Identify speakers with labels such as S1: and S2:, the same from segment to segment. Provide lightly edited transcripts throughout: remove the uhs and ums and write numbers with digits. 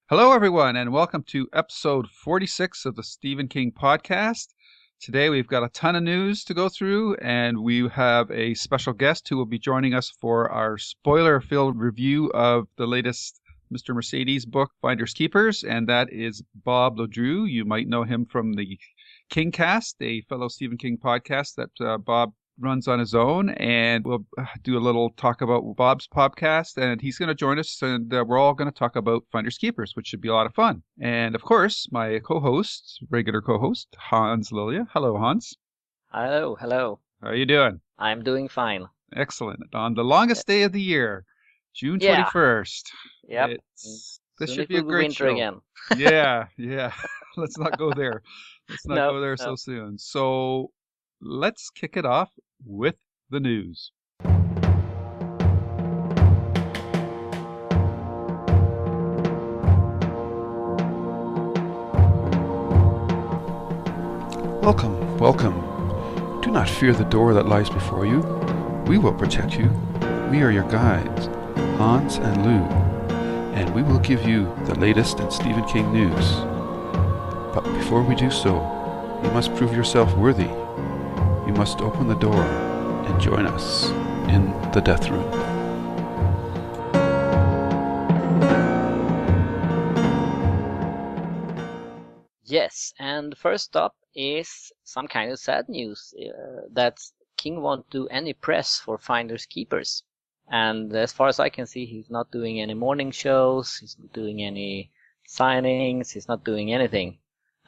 S1: Hello, everyone, and welcome to episode 46 of the Stephen King podcast. Today, we've got a ton of news to go through, and we have a special guest who will be joining us for our spoiler-filled review of the latest Mr. Mercedes book, Finders Keepers, and that is Bob LeDrew. You might know him from the Kingcast, a fellow Stephen King podcast that Bob runs on his own, and we'll do a little talk about Bob's podcast, and he's going to join us, and we're all going to talk about Finders Keepers, which should be a lot of fun. And of course, my regular co-host, Hans Lilja. Hello, Hans.
S2: Hello.
S1: How are you doing?
S2: I'm doing fine.
S1: Excellent. On the longest day of the year, June 21st.
S2: Yep.
S1: This should be a great
S2: winter
S1: show.
S2: Again.
S1: Yeah. Let's not go there. Go there so soon. So let's kick it off with the news.
S3: Welcome. Do not fear the door that lies before you. We will protect you. We are your guides, Hans and Lou, and we will give you the latest in Stephen King news. But before we do so, you must prove yourself worthy. You must open the door and join us in the death room.
S2: Yes, and first up is some kind of sad news that King won't do any press for Finders Keepers. And as far as I can see, he's not doing any morning shows, he's not doing any signings, he's not doing anything.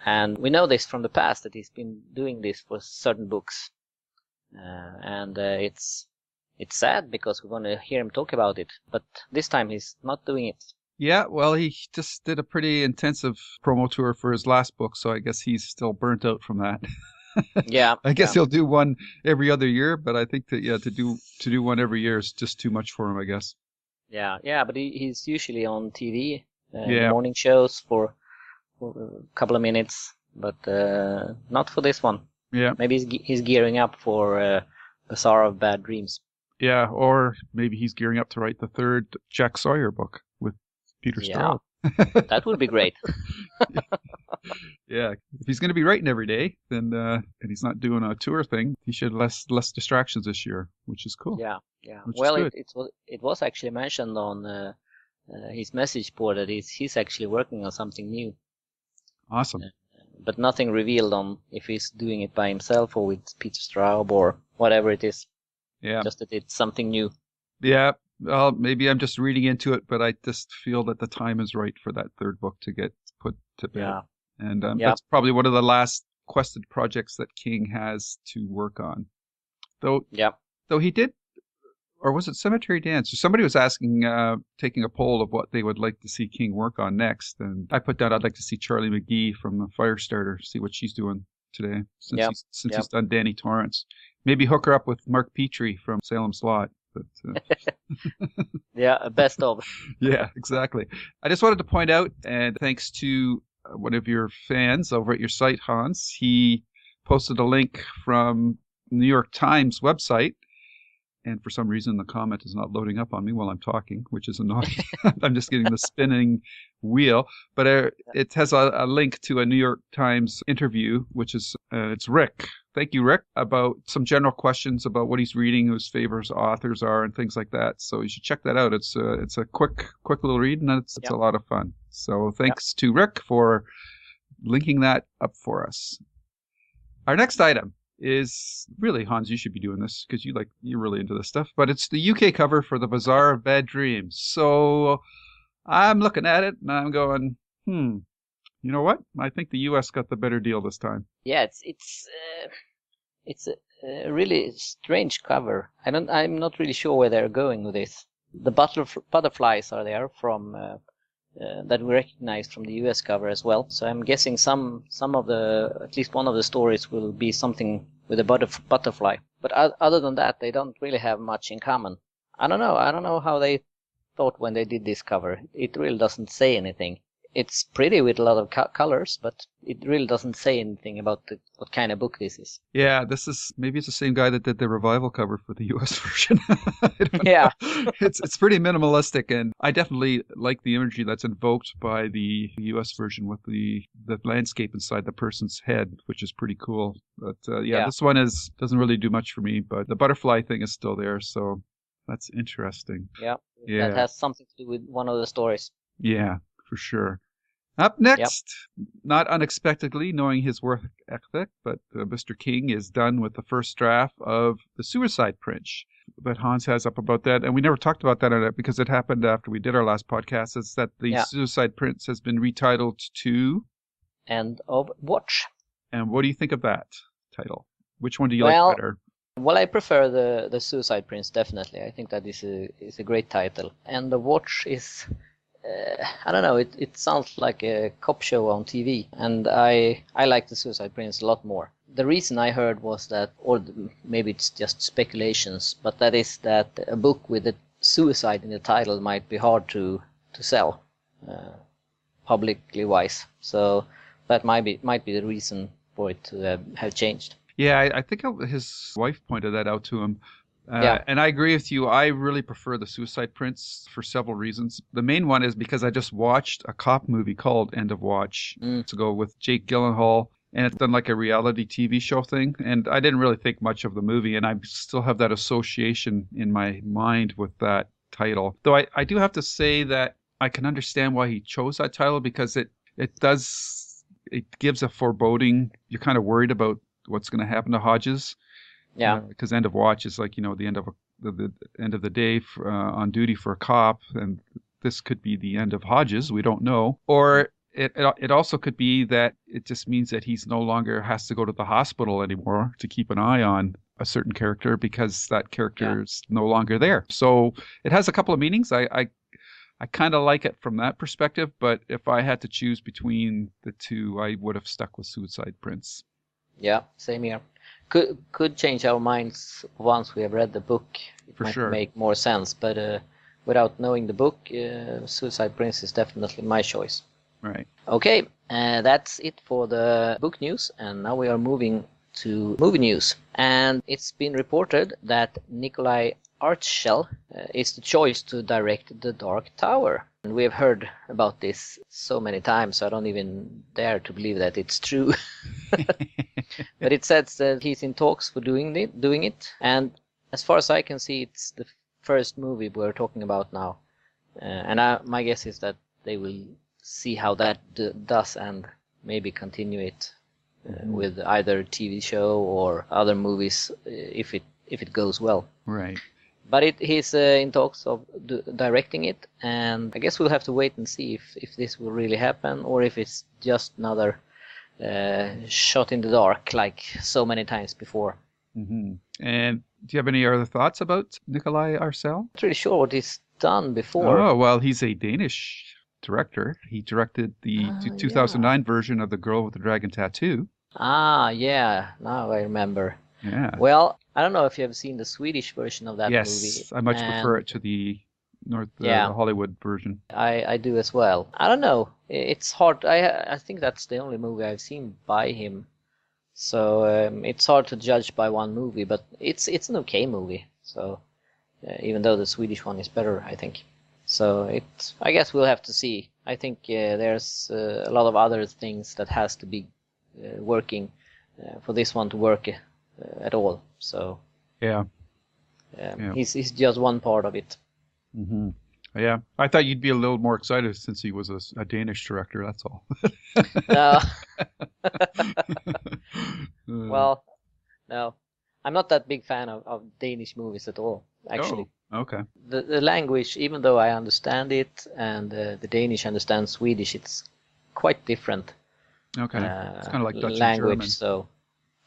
S2: And we know this from the past, that he's been doing this for certain books. And it's sad because we want to hear him talk about it. But this time he's not doing it.
S1: Yeah, well, he just did a pretty intensive promo tour for his last book, so I guess he's still burnt out from that.
S2: Yeah.
S1: I guess he'll do one every other year, but I think that to do one every year is just too much for him, I guess.
S2: Yeah, but he's usually on TV, morning shows for a couple of minutes, but not for this one.
S1: Yeah.
S2: Maybe he's gearing up for Bazaar of Bad Dreams.
S1: Yeah, or maybe he's gearing up to write the third Jack Sawyer book with Peter Straub.
S2: That would be great.
S1: Yeah, if he's going to be writing every day, then and he's not doing a tour thing, he should have less distractions this year, which is cool.
S2: Yeah. Well, it was actually mentioned on his message board that he's actually working on something new.
S1: Awesome.
S2: But nothing revealed on if he's doing it by himself or with Peter Straub or whatever it is.
S1: Yeah.
S2: Just that it's something new.
S1: Yeah. Well, maybe I'm just reading into it, but I just feel that the time is right for that third book to get put to bed.
S2: Yeah.
S1: And that's probably one of the last quested projects that King has to work on. Though he did, or was it Cemetery Dance? Or somebody was asking, taking a poll of what they would like to see King work on next. And I put down, I'd like to see Charlie McGee from the Firestarter, see what she's doing today since he's done Danny Torrance. Maybe hook her up with Mark Petrie from Salem's Lot. But,
S2: yeah, best of.
S1: Yeah, exactly. I just wanted to point out, and thanks to one of your fans over at your site, Hans, he posted a link from New York Times website, and for some reason the comment is not loading up on me while I'm talking, which is annoying. I'm just getting the spinning wheel, but it has a link to a New York Times interview, which is it's Rick. Thank you, Rick, about some general questions about what he's reading, who his favorite authors are, and things like that. So you should check that out. It's a quick little read, and it's a lot of fun. So thanks to Rick for linking that up for us. Our next item is really, Hans, you should be doing this because you're really into this stuff. But it's the UK cover for the Bazaar of Bad Dreams. So I'm looking at it and I'm going, you know what? I think the US got the better deal this time.
S2: Yeah, it's a really strange cover. I'm not really sure where they're going with this. The butterflies are there from that we recognize from the US cover as well. So I'm guessing some of the, at least one of the stories will be something with a butterfly. But other than that, they don't really have much in common. I don't know how they thought when they did this cover. It really doesn't say anything. It's pretty with a lot of colors, but it really doesn't say anything about what kind of book this is.
S1: Yeah, maybe it's the same guy that did the revival cover for the US version.
S2: Yeah.
S1: It's pretty minimalistic, and I definitely like the imagery that's invoked by the US version with the landscape inside the person's head, which is pretty cool. But this one doesn't really do much for me, but the butterfly thing is still there, so that's interesting.
S2: Yeah. That has something to do with one of the stories.
S1: Yeah, for sure. Up next, not unexpectedly, knowing his work ethic, but Mr. King is done with the first draft of the Suicide Prince that Hans has up about that. And we never talked about that on it because it happened after we did our last podcast. Is that the Suicide Prince has been retitled to
S2: End of Watch.
S1: And what do you think of that title? Which one do you like better?
S2: Well, I prefer the Suicide Prince, definitely. I think that is a great title. And the Watch is... I don't know, it sounds like a cop show on TV, and I like the Suicide Prince a lot more. The reason I heard was that, or maybe it's just speculations, but that is that a book with a suicide in the title might be hard to sell, publicly wise. So that might be the reason for it to have changed.
S1: Yeah, I think his wife pointed that out to him. And I agree with you. I really prefer the Suicide Prince for several reasons. The main one is because I just watched a cop movie called End of Watch to go with Jake Gyllenhaal, and it's done like a reality TV show thing. And I didn't really think much of the movie, and I still have that association in my mind with that title. Though I do have to say that I can understand why he chose that title, because it gives a foreboding. You're kind of worried about what's going to happen to Hodges.
S2: Yeah,
S1: because End of Watch is like, the end of the end of the day on duty for a cop, and this could be the end of Hodges. We don't know, or it also could be that it just means that he's no longer has to go to the hospital anymore to keep an eye on a certain character because that character is no longer there. So it has a couple of meanings. I kind of like it from that perspective, but if I had to choose between the two, I would have stuck with Suicide Prince.
S2: Yeah, same here. Could change our minds once we have read the book. It might make more sense, but without knowing the book, Suicide Prince is definitely my choice.
S1: Right.
S2: Okay, that's it for the book news, and now we are moving to movie news. And it's been reported that Nikolai Artschell is the choice to direct The Dark Tower. And we have heard about this so many times, so I don't even dare to believe that it's true. But it says that he's in talks for doing it. And as far as I can see, it's the first movie we're talking about now. And my guess is that they will see how that does and maybe continue it with either TV show or other movies if it goes well.
S1: Right.
S2: But he's in talks of directing it, and I guess we'll have to wait and see if this will really happen or if it's just another shot in the dark like so many times before.
S1: Mm-hmm. And do you have any other thoughts about Nikolai Artschell?
S2: I'm not really sure what he's done before.
S1: Oh, well, he's a Danish director. He directed the 2009 version of The Girl with the Dragon Tattoo.
S2: Ah, yeah. Now I remember.
S1: Yeah.
S2: Well, I don't know if you have seen the Swedish version of that movie.
S1: Yes, I much prefer it to the Hollywood version.
S2: I do as well. I don't know. It's hard. I think that's the only movie I've seen by him. So it's hard to judge by one movie, but it's an okay movie. So even though the Swedish one is better, I think. So I guess we'll have to see. I think there's a lot of other things that has to be working for this one to work at all. So he's just one part of it.
S1: Mm-hmm. Yeah, I thought you'd be a little more excited since he was a Danish director. That's all.
S2: Well, no, I'm not that big fan of Danish movies at all. Actually.
S1: Oh, okay.
S2: The language, even though I understand it and the Danish understand Swedish, it's quite different.
S1: Okay, it's kind of like Dutch
S2: language,
S1: and German.
S2: So,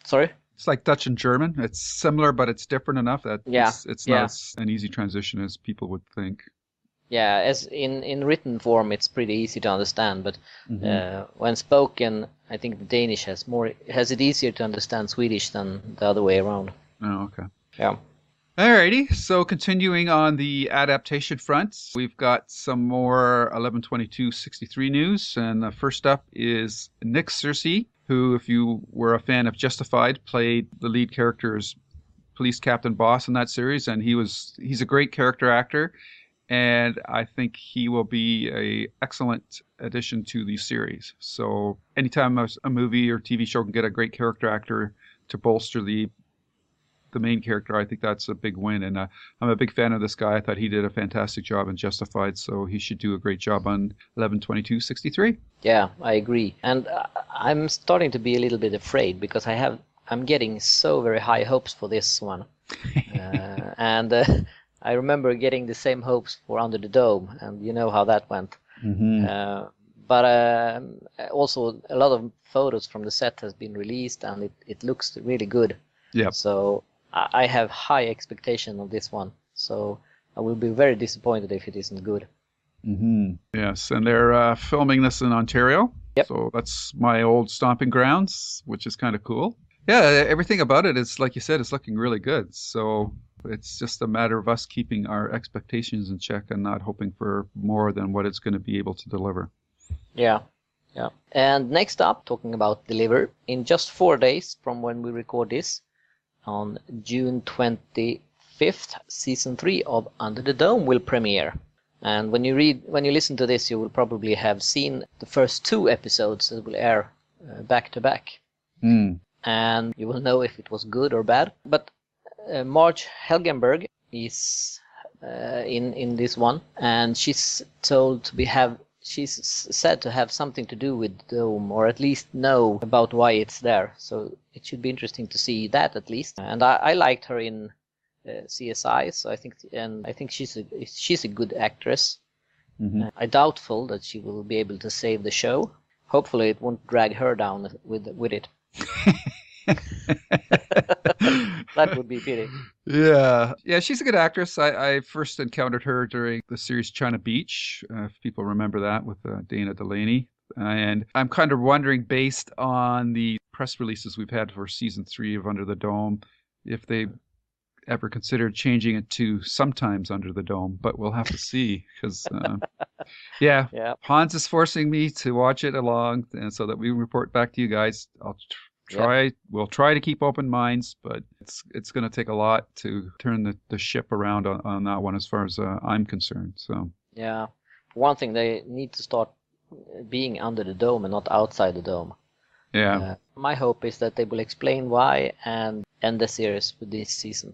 S2: sorry.
S1: It's like Dutch and German. It's similar, but it's different enough that it's not an easy transition as people would think.
S2: Yeah, as in written form, it's pretty easy to understand, but
S1: Mm-hmm.
S2: when spoken, I think the Danish has it easier to understand Swedish than the other way around.
S1: Oh, okay.
S2: Yeah.
S1: Alrighty, so continuing on the adaptation front, we've got some more 11/22/63 news, and first up is Nick Searcy, who, if you were a fan of Justified, played the lead character as police captain boss in that series, and he's a great character actor, and I think he will be a excellent addition to the series. So anytime a movie or TV show can get a great character actor to bolster the main character, I think that's a big win. And I'm a big fan of this guy. I thought he did a fantastic job in Justified, so he should do a great job on 11/22/63.
S2: Yeah, I agree. And I'm starting to be a little bit afraid because I'm getting so very high hopes for this one. And I remember getting the same hopes for Under the Dome, and you know how that went.
S1: Mm-hmm.
S2: But also a lot of photos from the set has been released, and it looks really good.
S1: Yep.
S2: So I have high expectation of this one. So I will be very disappointed if it isn't good.
S1: Mm-hmm. Yes, and they're filming this in Ontario.
S2: Yep.
S1: So that's my old stomping grounds, which is kind of cool. Yeah, everything about it is, like you said, it's looking really good. So it's just a matter of us keeping our expectations in check and not hoping for more than what it's going to be able to deliver.
S2: Yeah. Yeah. And next up, talking about deliver, in just 4 days from when we record this, on June 25th, season 3 of Under the Dome will premiere. And when you listen to this, you will probably have seen the first 2 episodes that will air back to back.
S1: Mm.
S2: And you will know if it was good or bad. But Marge Helgenberg is in this one, and she's said to have something to do with the dome, or at least know about why it's there. So it should be interesting to see that at least. And I liked her in CSI, so I think she's a good actress.
S1: Mm-hmm.
S2: I doubtful that she will be able to save the show. Hopefully, it won't drag her down with it. That would be pity.
S1: Yeah, she's a good actress. I first encountered her during the series China Beach, if people remember that, with Dana Delaney. And I'm kind of wondering, based on the press releases we've had for season 3 of Under the Dome, if they ever considered changing it to Sometimes Under the Dome. But we'll have to see, because yeah, Hans is forcing me to watch it along, and so that we report back to you guys. We'll try to keep open minds, but it's going to take a lot to turn the ship around on that one, as far as I'm concerned. So
S2: yeah, one thing, they need to start being under the dome and not outside the dome.
S1: Yeah.
S2: My hope is that they will explain why and end the series with this season.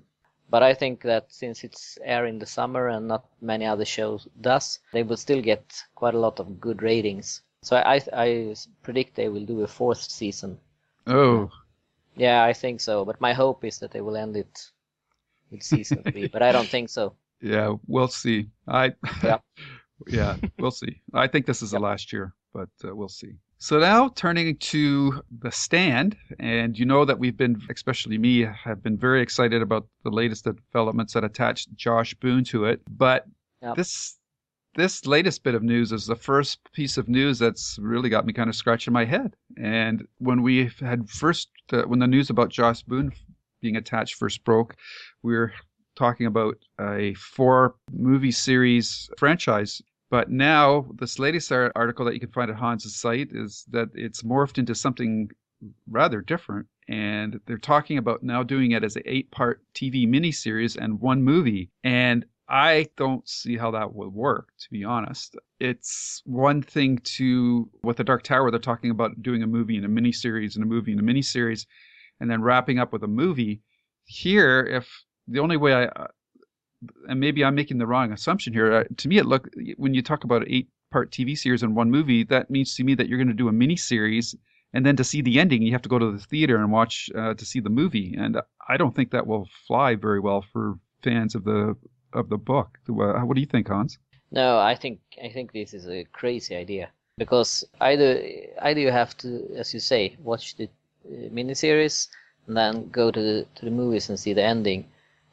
S2: But I think that since it's air in the summer and not many other shows does, they will still get quite a lot of good ratings. So I predict they will do a 4th season.
S1: Oh.
S2: Yeah, I think so. But my hope is that they will end it with season 3. But I don't think so.
S1: Yeah, we'll see. Yeah, we'll see. I think this is the last year, but we'll see. So now turning to The Stand, and you know that we've been, especially me, have been very excited about the latest developments that attach Josh Boone to it. But this latest bit of news is the first piece of news that's really got me kind of scratching my head. And when we had when the news about Josh Boone being attached first broke, we were talking about a 4-movie series franchise. But now this latest article that you can find at Hans' site is that it's morphed into something rather different. And they're talking about now doing it as an 8-part TV miniseries and 1 movie. And I don't see how that would work, to be honest. It's one thing with The Dark Tower, they're talking about doing a movie and a miniseries and a movie and a miniseries, and then wrapping up with a movie. Here, if the only way and maybe I'm making the wrong assumption here, to me when you talk about an 8-part TV series and 1 movie, that means to me that you're going to do a miniseries, and then to see the ending, you have to go to the theater and watch to see the movie. And I don't think that will fly very well for fans of the book. What do you think, Hans?
S2: No, I think this is a crazy idea, because either you have to, as you say, watch the miniseries and then go to the movies and see the ending,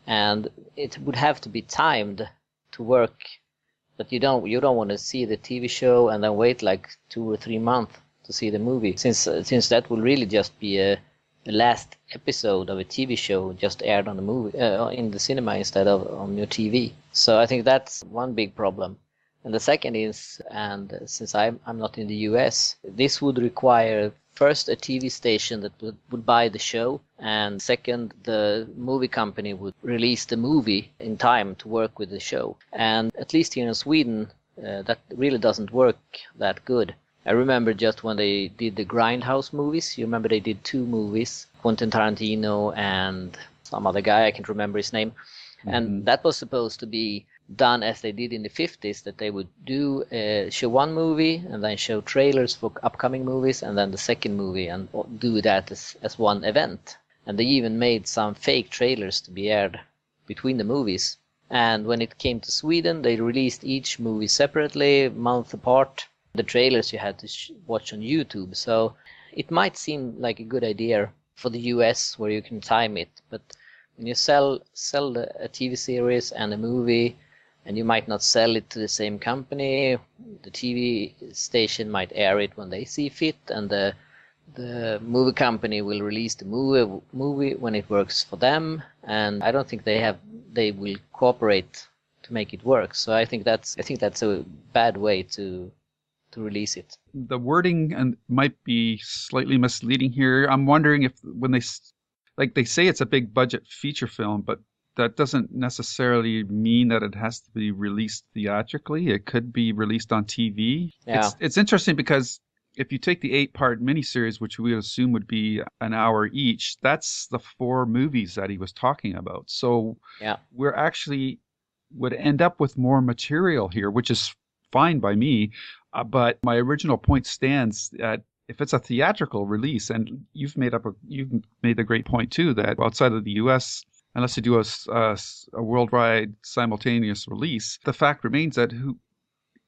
S2: and it would have to be timed to work But you don't want to see the TV show and then wait like 2 or 3 months to see the movie, since that will really just be the last episode of a TV show just aired on the movie in the cinema instead of on your TV. So I think that's one big problem. And the second is, and since I'm not in the US, this would require first a TV station that would buy the show, and second, the movie company would release the movie in time to work with the show. And at least here in Sweden, that really doesn't work that good. I remember just when they did the Grindhouse movies, you remember they did 2 movies, Quentin Tarantino and some other guy, I can't remember his name. Mm-hmm. And that was supposed to be done as they did in the 50s, that they would do show one movie and then show trailers for upcoming movies and then the second movie and do that as one event. And they even made some fake trailers to be aired between the movies. And when it came to Sweden, they released each movie separately, a month apart. The trailers you had to watch on YouTube. So it might seem like a good idea for the US where you can time it, but when you sell a TV series and a movie, and you might not sell it to the same company, the TV station might air it when they see fit, and the movie company will release the movie when it works for them, and I don't think they will cooperate to make it work. So I think that's a bad way to release it.
S1: The wording might be slightly misleading here. I'm wondering if when they say it's a big budget feature film, but that doesn't necessarily mean that it has to be released theatrically. It could be released on TV.
S2: Yeah.
S1: It's interesting because if you take the 8-part miniseries, which we would assume would be an hour each, that's the 4 movies that he was talking about. So we're actually would end up with more material here, which is fine by me. But my original point stands that if it's a theatrical release, and you've made a great point too, that outside of the U.S., unless you do a worldwide simultaneous release, the fact remains that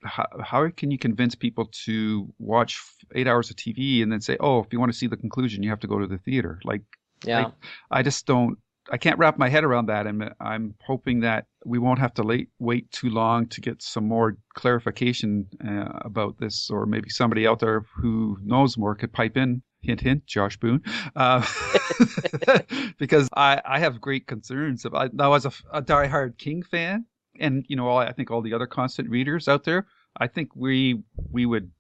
S1: how can you convince people to watch 8 hours of TV and then say, oh, if you want to see the conclusion, you have to go to the theater? I just don't. I can't wrap my head around that, and I'm hoping that we won't have to wait too long to get some more clarification about this, or maybe somebody out there who knows more could pipe in. Hint, hint, Josh Boone. Because I have great concerns. Now, as a diehard King fan, and I think all the other constant readers out there, I think we would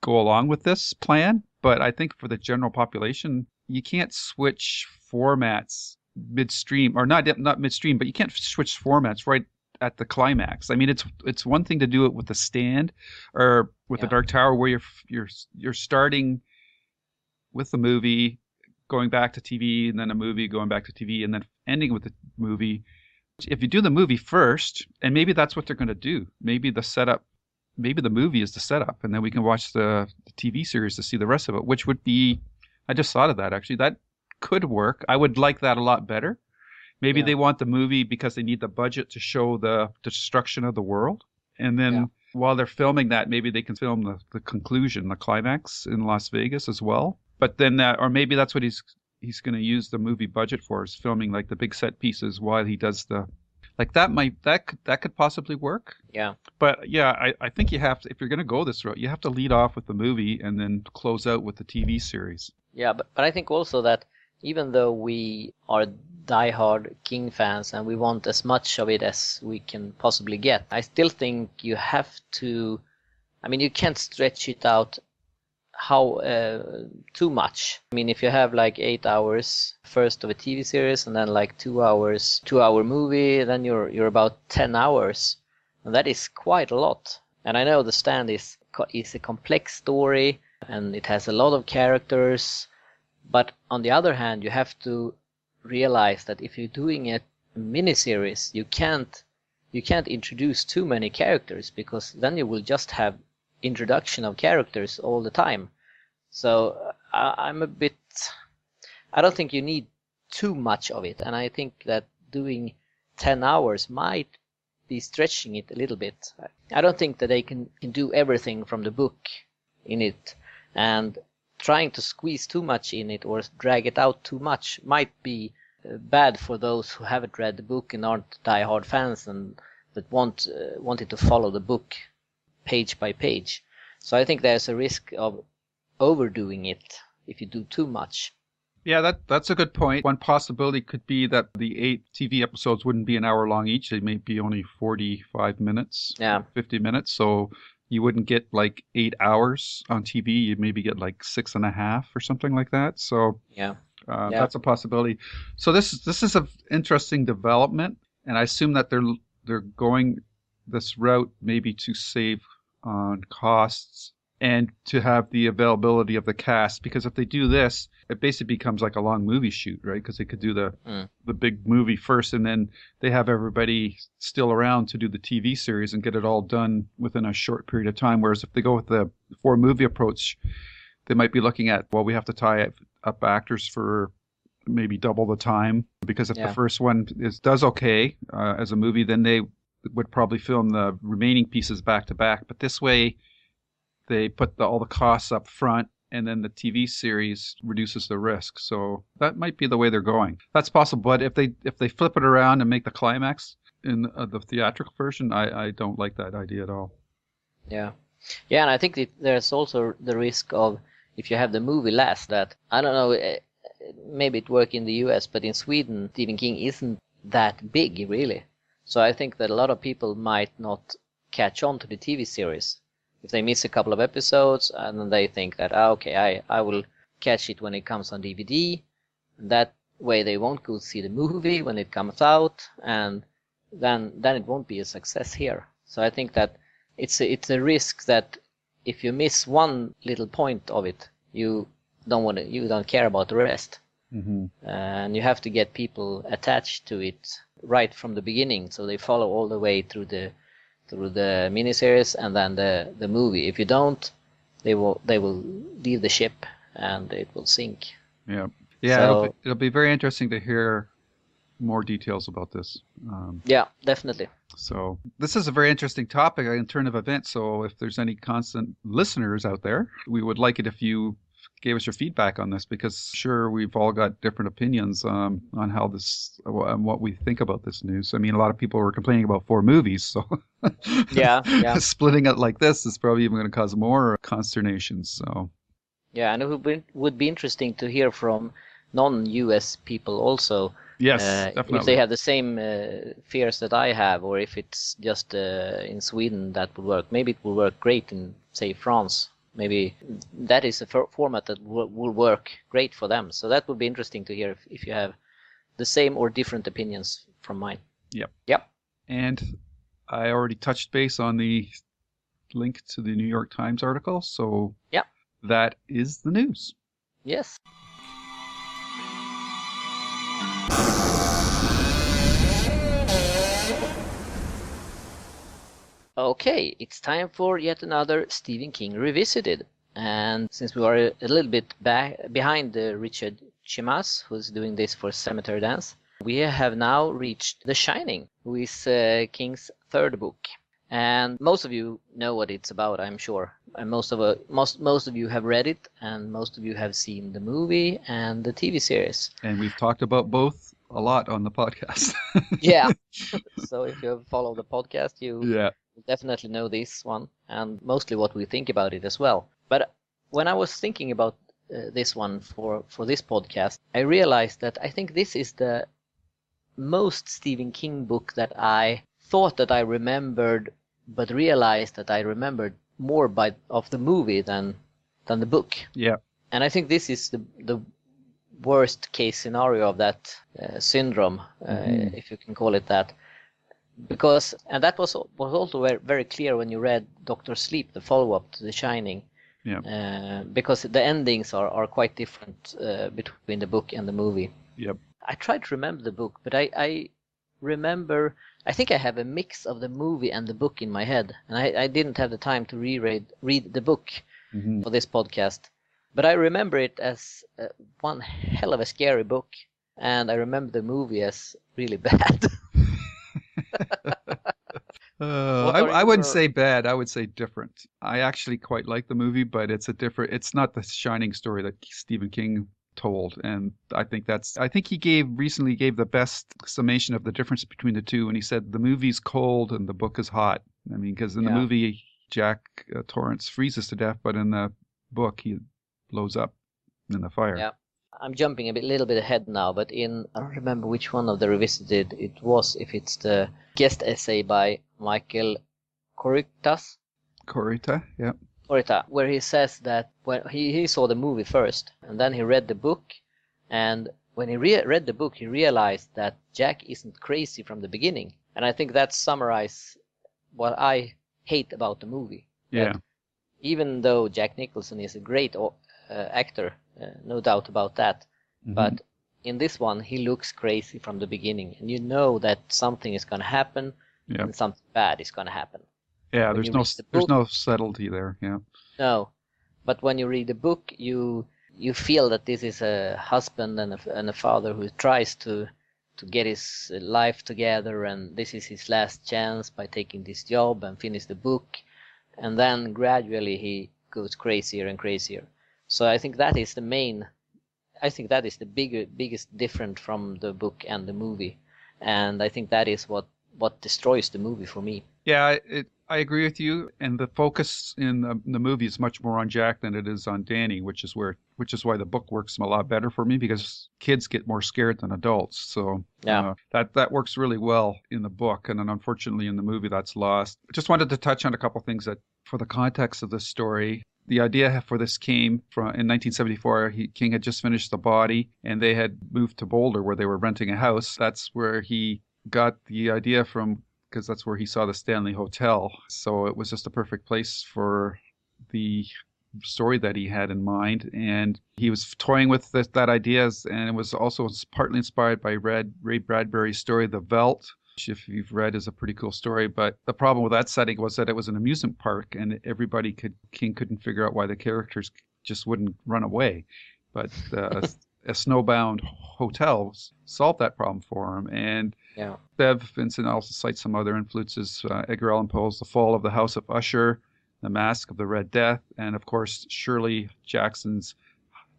S1: go along with this plan. But I think for the general population, you can't switch formats midstream, or not midstream, but you can't switch formats right at the climax. I mean, it's one thing to do it with The Stand or with The Dark Tower, where you're starting with the movie, going back to TV, and then a movie going back to TV, and then ending with the movie. If you do the movie first, and maybe that's what they're going to do, maybe the movie is the setup, and then we can watch the TV series to see the rest of it, which would be, I just thought of that actually, that could work. I would like that a lot better. Maybe they want the movie because they need the budget to show the destruction of the world. And then while they're filming that, maybe they can film the conclusion, the climax in Las Vegas as well. But then, or maybe that's what he's going to use the movie budget for, is filming like the big set pieces while he does that could possibly work.
S2: Yeah.
S1: But I think you have to, if you're going to go this route, you have to lead off with the movie and then close out with the TV series.
S2: Yeah, but I think also that even though we are diehard King fans and we want as much of it as we can possibly get, I still think you have to, you can't stretch it out too much. If you have like 8 hours first of a TV series and then like 2-hour movie, then you're about 10 hours, and that is quite a lot. And I know The Stand is a complex story and it has a lot of characters, but on the other hand, you have to realize that if you're doing a miniseries, you can't introduce too many characters, because then you will just have introduction of characters all the time. So I don't think you need too much of it, and I think that doing 10 hours might be stretching it a little bit. I don't think that they can do everything from the book in it, and trying to squeeze too much in it or drag it out too much might be bad for those who haven't read the book and aren't diehard fans, and that wanted to follow the book page by page. So I think there's a risk of overdoing it if you do too much.
S1: Yeah, that's a good point. One possibility could be that the 8 TV episodes wouldn't be an hour long each. They may be only 45 minutes, 50 minutes. So you wouldn't get like 8 hours on TV. You'd maybe get like 6.5 or something like that. So that's a possibility. So this is an interesting development, and I assume that they're going this route maybe to save on costs and to have the availability of the cast, because if they do this, it basically becomes like a long movie shoot, right? Because they could do the big movie first, and then they have everybody still around to do the TV series and get it all done within a short period of time. Whereas if they go with the 4-movie approach, they might be looking at, well, we have to tie up actors for maybe double the time, because if the first one does okay as a movie, then they would probably film the remaining pieces back to back. But this way, they put all the costs up front, and then the TV series reduces the risk. So that might be the way they're going. That's possible. But if they flip it around and make the climax in the theatrical version, I don't like that idea at all.
S2: Yeah, and I think there's also the risk of, if you have the movie last, that, I don't know, maybe it works in the US, but in Sweden, Stephen King isn't that big, really. So I think that a lot of people might not catch on to the TV series. If they miss a couple of episodes, and then they think that, okay, I will catch it when it comes on DVD. That way they won't go see the movie when it comes out, and then it won't be a success here. So I think that it's a risk that if you miss one little point of it, you don't care about the rest. Mm-hmm. And you have to get people attached to it right from the beginning, so they follow all the way through the miniseries and then the movie. If you don't, they will leave the ship and it will sink.
S1: Yeah. So, it'll be very interesting to hear more details about this.
S2: Yeah, definitely.
S1: So this is a very interesting topic in turn of events. So if there's any constant listeners out there, we would like it if you gave us your feedback on this, because sure, we've all got different opinions on how this and what we think about this news. I mean, a lot of people were complaining about 4 movies, so
S2: yeah.
S1: Splitting it like this is probably even going to cause more consternation. So
S2: and it would be interesting to hear from non-US people also.
S1: Yes, definitely.
S2: If they have the same fears that I have, or if it's just in Sweden that would work. Maybe it will work great in, say, France. Maybe that is a format that will work great for them. So that would be interesting to hear if you have the same or different opinions from mine. Yep.
S1: And I already touched base on the link to the New York Times article. So that is the news.
S2: Yes. Okay, it's time for yet another Stephen King Revisited. And since we are a little bit behind Richard Chizmar, who's doing this for Cemetery Dance, we have now reached The Shining, who is King's 3rd book. And most of you know what it's about, I'm sure. And most of you have read it, and most of you have seen the movie and the TV series.
S1: And we've talked about both a lot on the podcast.
S2: Yeah. So if you follow the podcast, you definitely know this one, and mostly what we think about it as well. But when I was thinking about this one for this podcast, I realized that I think this is the most Stephen King book that I thought that I remembered, but realized that I remembered more of the movie than the book. Yeah. And I think this is the worst case scenario of that syndrome, if you can call it that. Because, and that was also very, very clear when you read Doctor Sleep, the follow-up to The Shining. Yeah. Because the endings are quite different between the book and the movie. Yep. I tried to remember the book, but I remember, I think I have a mix of the movie and the book in my head, and I didn't have the time to read the book for this podcast. But I remember it as one hell of a scary book, and I remember the movie as really bad.
S1: I wouldn't say bad. I would say different. I actually quite like the movie, but it's not the Shining story that Stephen King told. And I think he recently gave the best summation of the difference between the two. And he said the movie's cold and the book is hot. I mean, because in the movie, Jack Torrance freezes to death, but in the book, he blows up in the fire.
S2: Yeah. I'm jumping little bit ahead now, but I don't remember which one of the Revisited it was, if it's the guest essay by Michael Koryta,
S1: yeah.
S2: Koryta, where he says that when he saw the movie first, and then he read the book, and when he read the book, he realized that Jack isn't crazy from the beginning. And I think that summarizes what I hate about the movie.
S1: Yeah.
S2: That even though Jack Nicholson is a great actor, no doubt about that, but in this one, he looks crazy from the beginning, and you know that something is going to happen, and something bad is going to happen.
S1: Yeah, there's no subtlety there. Yeah.
S2: No, but when you read the book, you feel that this is a husband and a father who tries to get his life together, and this is his last chance by taking this job and finish the book, and then gradually he goes crazier and crazier. So I think that is the biggest difference from the book and the movie, and I think that is what destroys the movie for me.
S1: Yeah, I agree with you, and the focus in the movie is much more on Jack than it is on Danny, which is why the book works a lot better for me, because kids get more scared than adults. So that works really well in the book, and then unfortunately in the movie that's lost. I just wanted to touch on a couple things that, for the context of this story. The idea for this came from in 1974. King had just finished The Body, and they had moved to Boulder where they were renting a house. That's where he got the idea from, because that's where he saw the Stanley Hotel. So it was just a perfect place for the story that he had in mind. And he was toying with that idea, and it was also partly inspired by Ray Bradbury's story, The Veldt, which, if you've read, is a pretty cool story. But the problem with that setting was that it was an amusement park, and King couldn't figure out why the characters just wouldn't run away. But a snowbound hotel solved that problem for him. And Vincent also cites some other influences. Edgar Allan Poe's The Fall of the House of Usher, The Mask of the Red Death, and of course Shirley Jackson's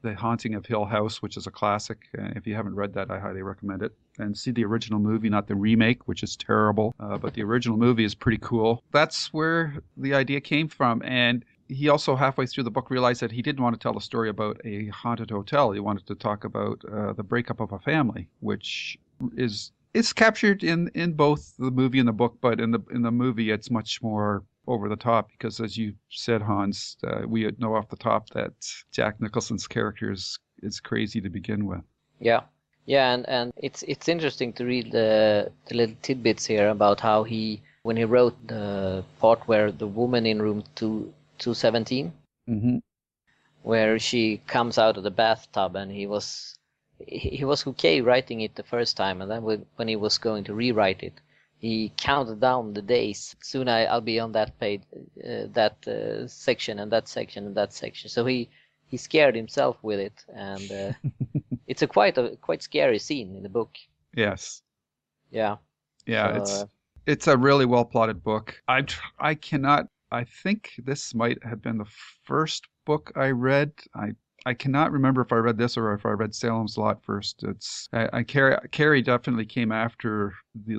S1: The Haunting of Hill House, which is a classic. If you haven't read that, I highly recommend it. And see the original movie, not the remake, which is terrible. But the original movie is pretty cool. That's where the idea came from. And he also, halfway through the book, realized that he didn't want to tell a story about a haunted hotel. He wanted to talk about the breakup of a family, which is captured in both the movie and the book. But in the movie, it's much more over the top, because, as you said, Hans, we know off the top that Jack Nicholson's character is crazy to begin with.
S2: Yeah, and it's interesting to read the little tidbits here about how when he wrote the part where the woman in room 217, where she comes out of the bathtub, and he was okay writing it the first time, and then when he was going to rewrite it, he counted down the days. Soon I'll be on that page, that section, and that section, and that section. So he scared himself with it, and it's a quite scary scene in the book.
S1: Yes.
S2: Yeah.
S1: Yeah, so, it's a really well plotted book. I think this might have been the first book I read. I cannot remember if I read this or if I read Salem's Lot first. Carrie definitely came after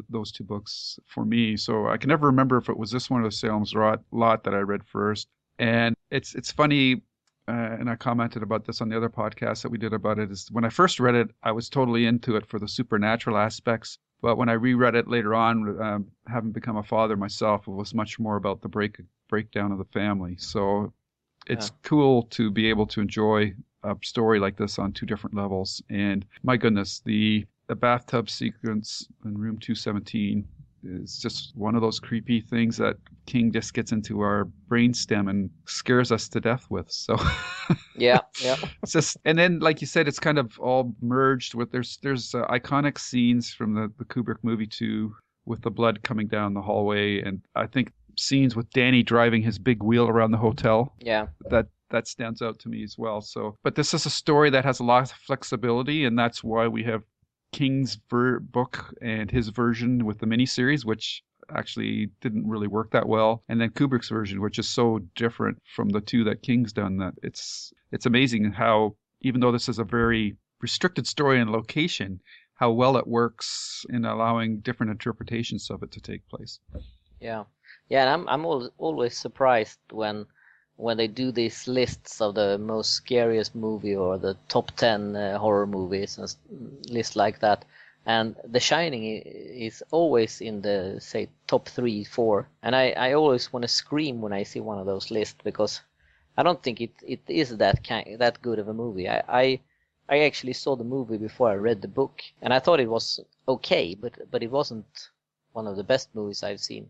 S1: those two books for me, so I can never remember if it was this one or Salem's Lot that I read first. And it's funny, and I commented about this on the other podcast that we did about it, is when I first read it, I was totally into it for the supernatural aspects. But when I reread it later on, having become a father myself, it was much more about the breakdown of the family. So it's cool to be able to enjoy a story like this on two different levels. And my goodness, the bathtub sequence in room 217 is just one of those creepy things that King just gets into our brainstem and scares us to death with. So
S2: yeah.
S1: It's just, and then like you said, it's kind of all merged with there's iconic scenes from the Kubrick movie too, with the blood coming down the hallway, and I think scenes with Danny driving his big wheel around the hotel.
S2: Yeah.
S1: That stands out to me as well. So, but this is a story that has a lot of flexibility, and that's why we have King's book and his version with the miniseries, which actually didn't really work that well, and then Kubrick's version, which is so different from the two that King's done, that it's amazing how even though this is a very restricted story and location, how well it works in allowing different interpretations of it to take place.
S2: Yeah, yeah, and I'm always surprised when they do these lists of the most scariest movie or the top 10 horror movies and lists like that. And The Shining is always in the, say, top 3, 4. And I always want to scream when I see one of those lists, because I don't think it is that good of a movie. I actually saw the movie before I read the book, and I thought it was okay, but it wasn't one of the best movies I've seen.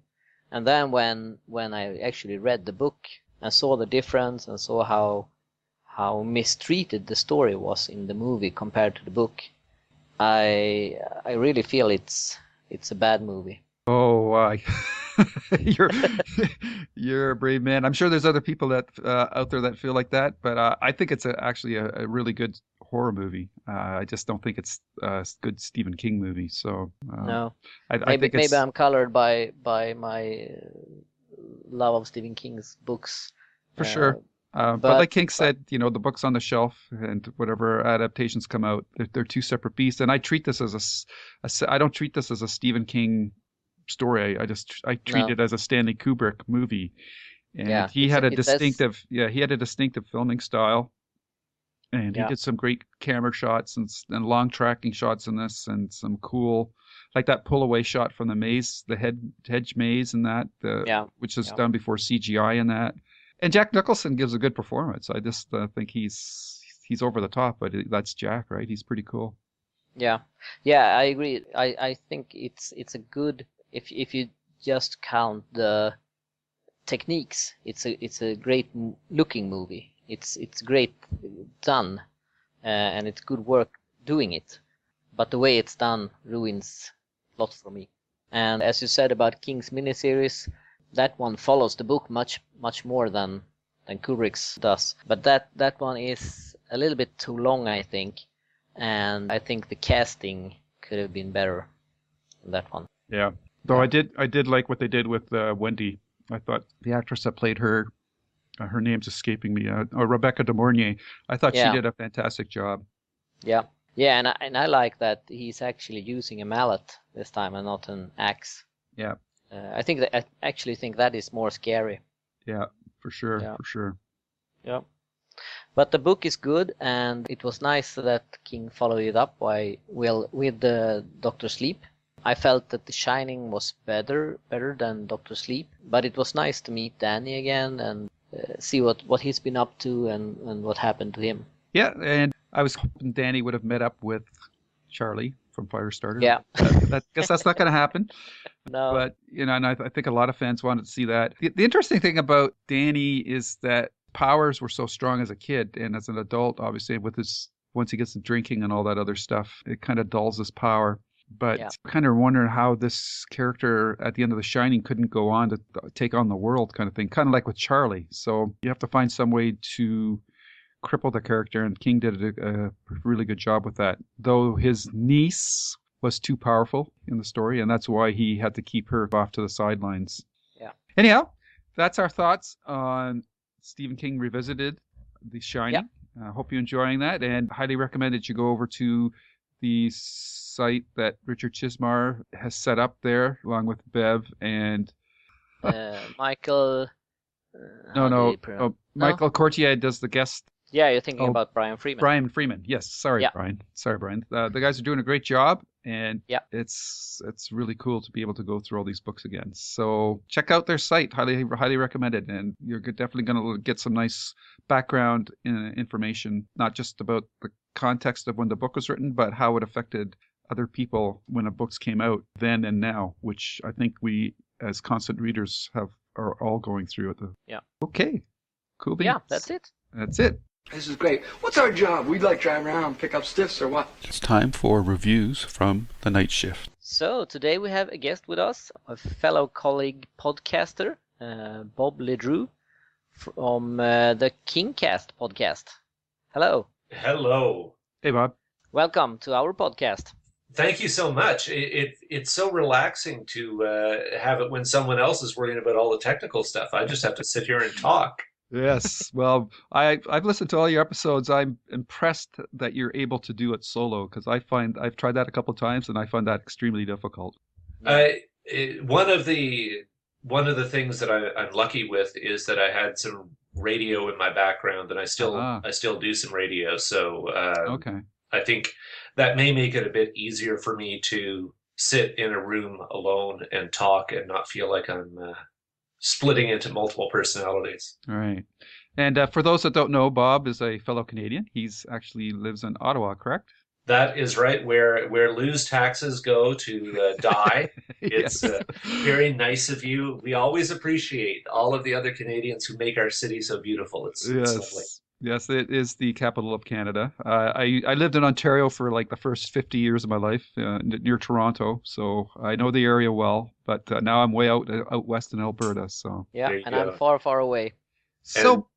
S2: And then when I actually read the book and saw the difference and saw how mistreated the story was in the movie compared to the book, I really feel it's a bad movie.
S1: Oh, you're a brave man. I'm sure there's other people that out there that feel like that, but I think it's actually a really good horror movie. I just don't think it's a good Stephen King movie. So
S2: No,
S1: I think
S2: maybe I'm colored by my love of Stephen King's books.
S1: For sure. But like King said, the book's on the shelf, and whatever adaptations come out, they're two separate beasts. And I treat this I don't treat this as a Stephen King story. I treat it as a Stanley Kubrick movie. And he had a distinctive filming style. And he did some great camera shots and long tracking shots in this, and some cool, like that pull away shot from the maze, the hedge maze, and that, which is done before CGI in that. And Jack Nicholson gives a good performance. I just think he's over the top, but that's Jack, right? He's pretty cool.
S2: Yeah, I agree. I think it's a good, if you just count the techniques, it's a great looking movie. It's great done, and it's good work doing it. But the way it's done ruins a lot for me. And as you said about King's miniseries, that one follows the book much more than Kubrick's does. But that one is a little bit too long, I think. And I think the casting could have been better in that one.
S1: Yeah. Though I did like what they did with Wendy. I thought the actress that played her name's escaping me, Rebecca De Mornay. I thought she did a fantastic job.
S2: Yeah. Yeah, and I like that he's actually using a mallet this time and not an axe.
S1: Yeah.
S2: I actually think that is more scary.
S1: Yeah, for sure, for sure.
S2: Yeah. But the book is good, and it was nice that King followed it up with the Dr. Sleep. I felt that The Shining was better than Dr. Sleep, but it was nice to meet Danny again and see what he's been up to and what happened to him.
S1: Yeah, and I was hoping Danny would have met up with Charlie from Firestarter.
S2: Yeah.
S1: I guess that's not going to happen.
S2: No.
S1: But, and I think a lot of fans wanted to see that. The interesting thing about Danny is that powers were so strong as a kid, and as an adult, obviously, once he gets to drinking and all that other stuff, it kind of dulls his power. But kind of wondering how this character at the end of The Shining couldn't go on to take on the world, kind of thing, kind of like with Charlie. So you have to find some way to cripple the character, and King did a really good job with that. Though his niece was too powerful in the story, and that's why he had to keep her off to the sidelines.
S2: Yeah.
S1: Anyhow, that's our thoughts on Stephen King Revisited, The Shining. I hope you're enjoying that, and highly recommend that you go over to the site that Richard Chizmar has set up there, along with Bev and
S2: Michael.
S1: Michael Koryta does the guest.
S2: Yeah, you're thinking about Brian Freeman.
S1: Brian Freeman, yes. Sorry, Brian. The guys are doing a great job, and it's really cool to be able to go through all these books again. So check out their site. Highly recommend it, and you're definitely going to get some nice background information, not just about the context of when the book was written, but how it affected other people when the books came out then and now, which I think we, as constant readers, are all going through at the.
S2: Yeah.
S1: Okay. Cool beans.
S2: Yeah, that's it.
S1: That's it.
S4: This is great. What's our job? We'd like drive around, pick up stiffs or what?
S3: It's time for reviews from the night shift.
S2: So today we have a guest with us, a fellow colleague podcaster, Bob LeDrew from the Kingcast podcast. Hello.
S5: Hello.
S1: Hey, Bob.
S2: Welcome to our podcast.
S5: Thank you so much. It's so relaxing to have it when someone else is worrying about all the technical stuff. I just have to sit here and talk.
S1: Yes. Well, I've listened to all your episodes. I'm impressed that you're able to do it solo because I've tried that a couple of times and I find that extremely difficult.
S2: Yeah.
S5: One of the things that I'm lucky with is that I had some radio in my background, and
S1: Ah,
S5: I still do some radio. So
S1: okay.
S5: I think that may make it a bit easier for me to sit in a room alone and talk and not feel like I'm splitting into multiple personalities.
S1: All right. And for those that don't know, Bob is a fellow Canadian. He's actually lives in Ottawa, correct?
S5: That is right. Where Lou's taxes go to die. It's
S1: Yes.
S5: very nice of you. We always appreciate all of the other Canadians who make our city so beautiful. It's lovely.
S1: Yes. Yes, it is the capital of Canada. I lived in Ontario for like the first 50 years of my life, near Toronto, so I know the area well. But now I'm way out west in Alberta. So,
S2: Yeah,
S5: There you
S2: and I'm
S5: go.
S2: far, far away.
S5: And
S1: so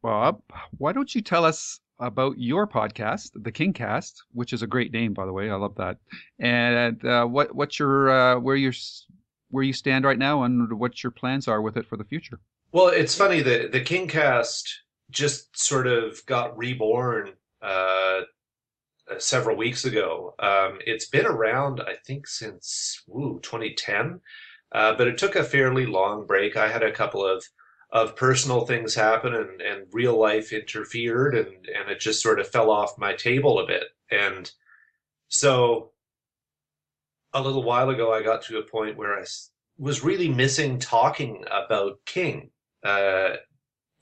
S1: Bob, why don't you tell us about your podcast, The Kingcast, which is a great name, by the way. I love that. And what's your where you stand right now, and what your plans are with it for the future.
S5: well, it's funny that the Kingcast just sort of got reborn several weeks ago. It's been around, I think, since 2010, but it took a fairly long break. I had a couple of personal things happen, and real life interfered, and it just sort of fell off my table a bit. And so a little while ago, I got to a point where was really missing talking about King. Uh,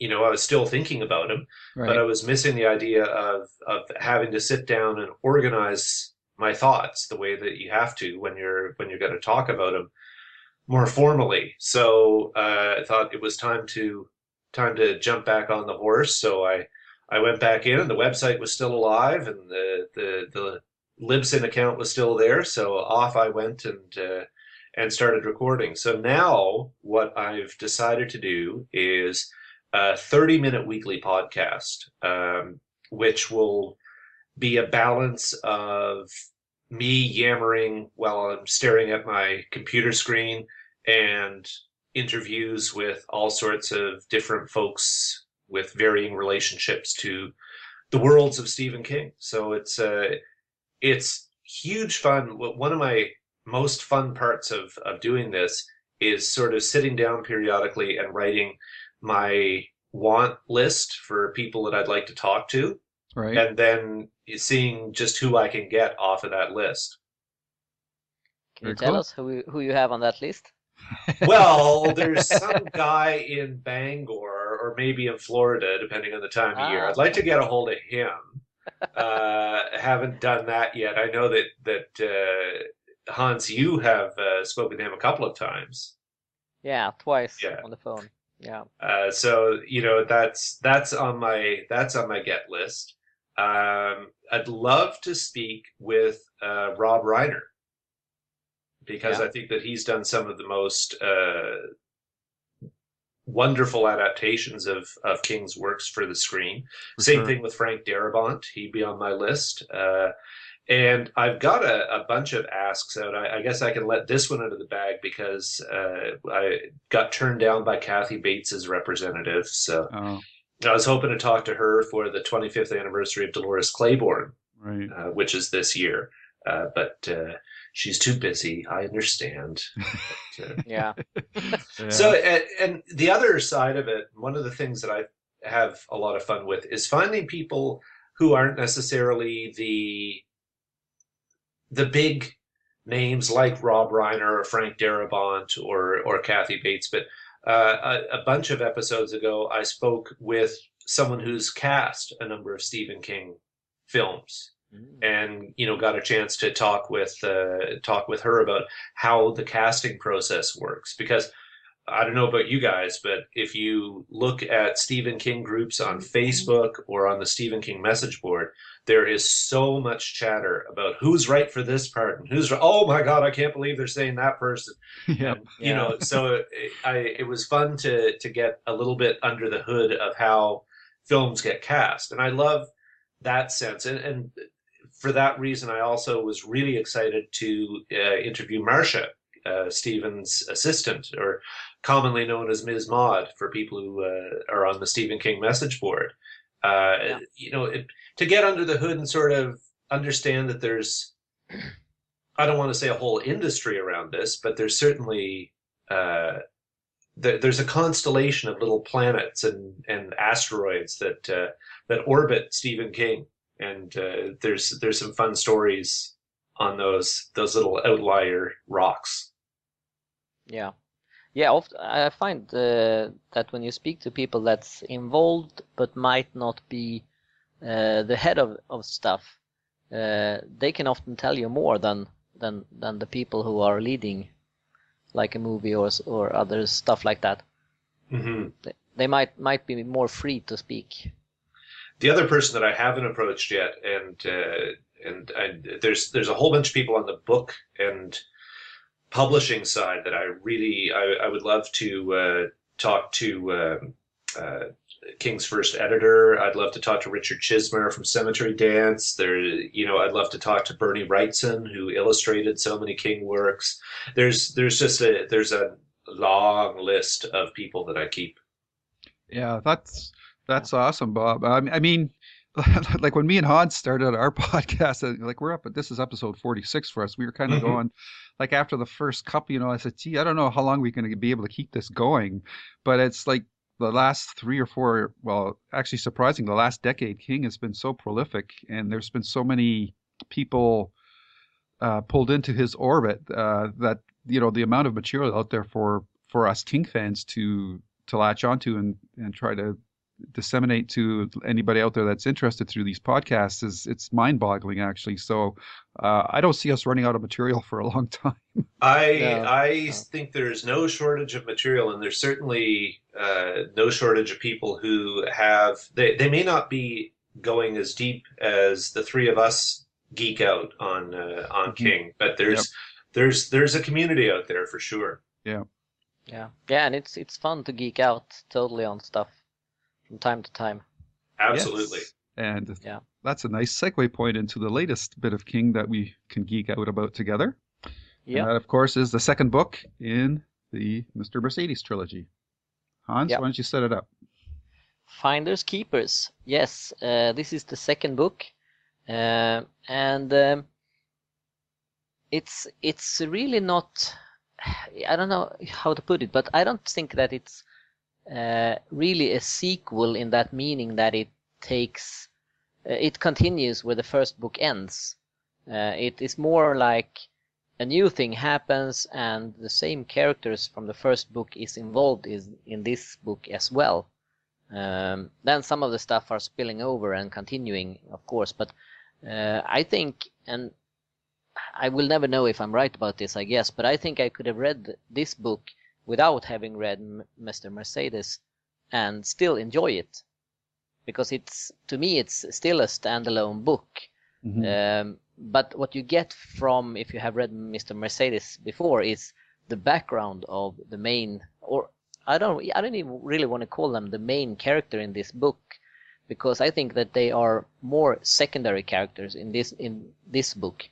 S5: I was still thinking about him, but I
S1: Right.
S5: was missing the idea of having to sit down and organize my thoughts the way that you have to when you're going to talk about him more formally. So I thought it was time to jump back on the horse. So I went back in, and the website was still alive, and the Libsyn account was still there. So off I went and started recording. So now what I've decided to do is a 30-minute weekly podcast, which will be a balance of me yammering while I'm staring at my computer screen and interviews with all sorts of different folks with varying relationships to the worlds of Stephen King. So it's huge fun. One of my most fun parts of doing this is sort of sitting down periodically and writing my want list for people that I'd like to talk to,
S1: Right.
S5: and then seeing just who I can get off of that list.
S2: Can you
S1: Very
S2: tell
S1: cool.
S2: us who you have on that list?
S5: Well, there's some guy in Bangor or maybe in Florida, depending on the time of year.
S2: Ah,
S5: I'd like to get a hold of him. Haven't done that yet. I know that Hans, you have spoken to him a couple of times.
S2: yeah, twice
S5: Yeah.
S2: on the phone. Yeah.
S5: So that's on my get list. I'd love to speak with Rob Reiner, because
S2: Yeah.
S5: I think that he's done some of the most wonderful adaptations of King's works for the screen.
S1: For
S5: Same
S1: sure.
S5: thing with Frank Darabont. He'd be on my list. And I've got a bunch of asks out. I guess I can let this one out of the bag because I got turned down by Kathy Bates's representative. So
S1: Oh,
S5: I was hoping to talk to her for the 25th anniversary of Dolores Claiborne,
S1: right.
S5: which is this year. But she's too busy. I understand. But,
S2: Yeah.
S1: Yeah.
S5: so, and the other side of it, one of the things that I have a lot of fun with is finding people who aren't necessarily the big names like Rob Reiner or Frank Darabont or Kathy Bates. But a bunch of episodes ago, I spoke with someone who's cast a number of Stephen King films, and got a chance to talk with her about how the casting process works. Because I don't know about you guys, but if you look at Stephen King groups on Facebook or on the Stephen King message board, there is so much chatter about who's right for this part and who's right. Oh my God, I can't believe they're saying that person.
S1: Yep.
S5: And,
S2: Yeah.
S5: so it was fun to get a little bit under the hood of how films get cast. And I love that sense. And for that reason, I also was really excited to interview Marcia, Stephen's assistant, or commonly known as Ms. Maud for people who are on the Stephen King message board.
S2: Yeah.
S5: To get under the hood and sort of understand that there's, I don't want to say a whole industry around this, but there's certainly there's a constellation of little planets and asteroids that orbit Stephen King, and there's some fun stories on those little outlier rocks.
S2: Yeah. I find that when you speak to people that's involved but might not be the head of stuff, they can often tell you more than the people who are leading, like a movie or other stuff like that.
S5: Mm-hmm.
S2: They might be more free to speak.
S5: The other person that I haven't approached yet, there's a whole bunch of people on the book and publishing side that I would love to talk to. King's first editor. I'd love to talk to Richard Chizmar from Cemetery Dance. I'd love to talk to Bernie Wrightson, who illustrated so many King works. There's a long list of people that I keep.
S1: Yeah, that's awesome, Bob. I mean, like when me and Hans started our podcast, like this is episode 46 for us. We were kind of going, like after the first couple, I said, gee, I don't know how long we're going to be able to keep this going, but it's like the last 3 or 4, well, actually surprising, the last decade, King has been so prolific, and there's been so many people pulled into his orbit that the amount of material out there for us King fans to latch onto and try to disseminate to anybody out there that's interested through these podcasts it's mind-boggling, actually. So I don't see us running out of material for a long time.
S5: I think there's no shortage of material, and there's certainly no shortage of people who have. They may not be going as deep as the three of us geek out on King, but there's a community out there for sure.
S2: Yeah, and it's fun to geek out totally on stuff from time to time.
S5: Absolutely.
S1: Yes. And that's a nice segue point into the latest bit of King that we can geek out about together. Yeah. And that, of course, is the second book in the Mr. Mercedes trilogy. Hans, why don't you set it up?
S2: Finders Keepers. Yes, this is the second book. And it's really not, I don't know how to put it, but I don't think that it's really a sequel in that meaning that it continues where the first book ends. It is more like a new thing happens and the same characters from the first book is involved in this book as well. Then some of the stuff are spilling over and continuing, of course, but I think, and I will never know if I'm right about this, I guess, but I think I could have read this book without having read Mr. Mercedes and still enjoy it, because to me it's still a standalone book. Mm-hmm. But what you get from, if you have read Mr. Mercedes before, is the background of the main, or I don't even really want to call them the main character in this book, because I think that they are more secondary characters in this book,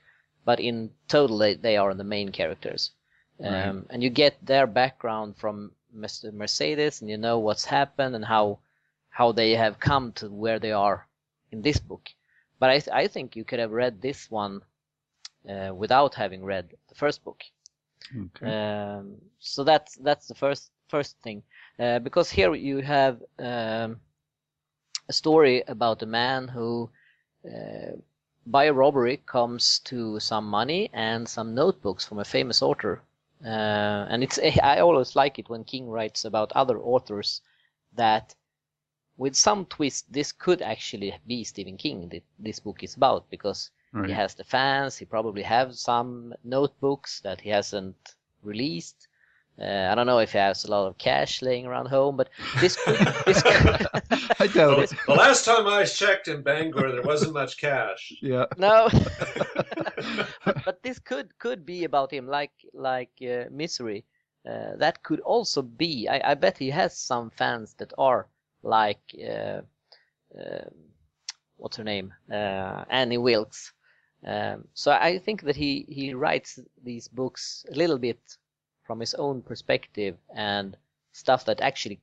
S2: but in total they are the main characters. Right. And you get their background from Mr. Mercedes, and you know what's happened and how they have come to where they are in this book. But I think you could have read this one without having read the first book. Okay. So that's the first thing, because here you have a story about a man who, by a robbery, comes to some money and some notebooks from a famous author. And I always like it when King writes about other authors that, with some twist, this could actually be Stephen King that this book is about, because right. He has the fans, he probably has some notebooks that he hasn't released. I don't know if he has a lot of cash laying around home, but this could...
S1: I doubt it.
S5: The last time I checked in Bangor, there wasn't much cash.
S1: Yeah.
S2: No. But this could be about him, like Misery. That could also be... I bet he has some fans that are like what's her name, Annie Wilkes. So I think that he writes these books a little bit from his own perspective and stuff that actually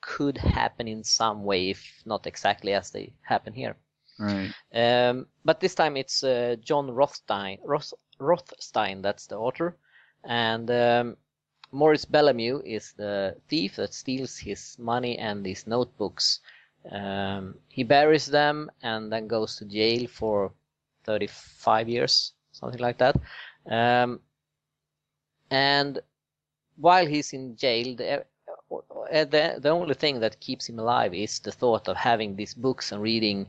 S2: could happen in some way, if not exactly as they happen here.
S1: Right.
S2: But this time it's John Rothstein, that's the author, and Maurice Bellamy is the thief that steals his money and his notebooks. He buries them and then goes to jail for 35 years, something like that. And while he's in jail, the only thing that keeps him alive is the thought of having these books and reading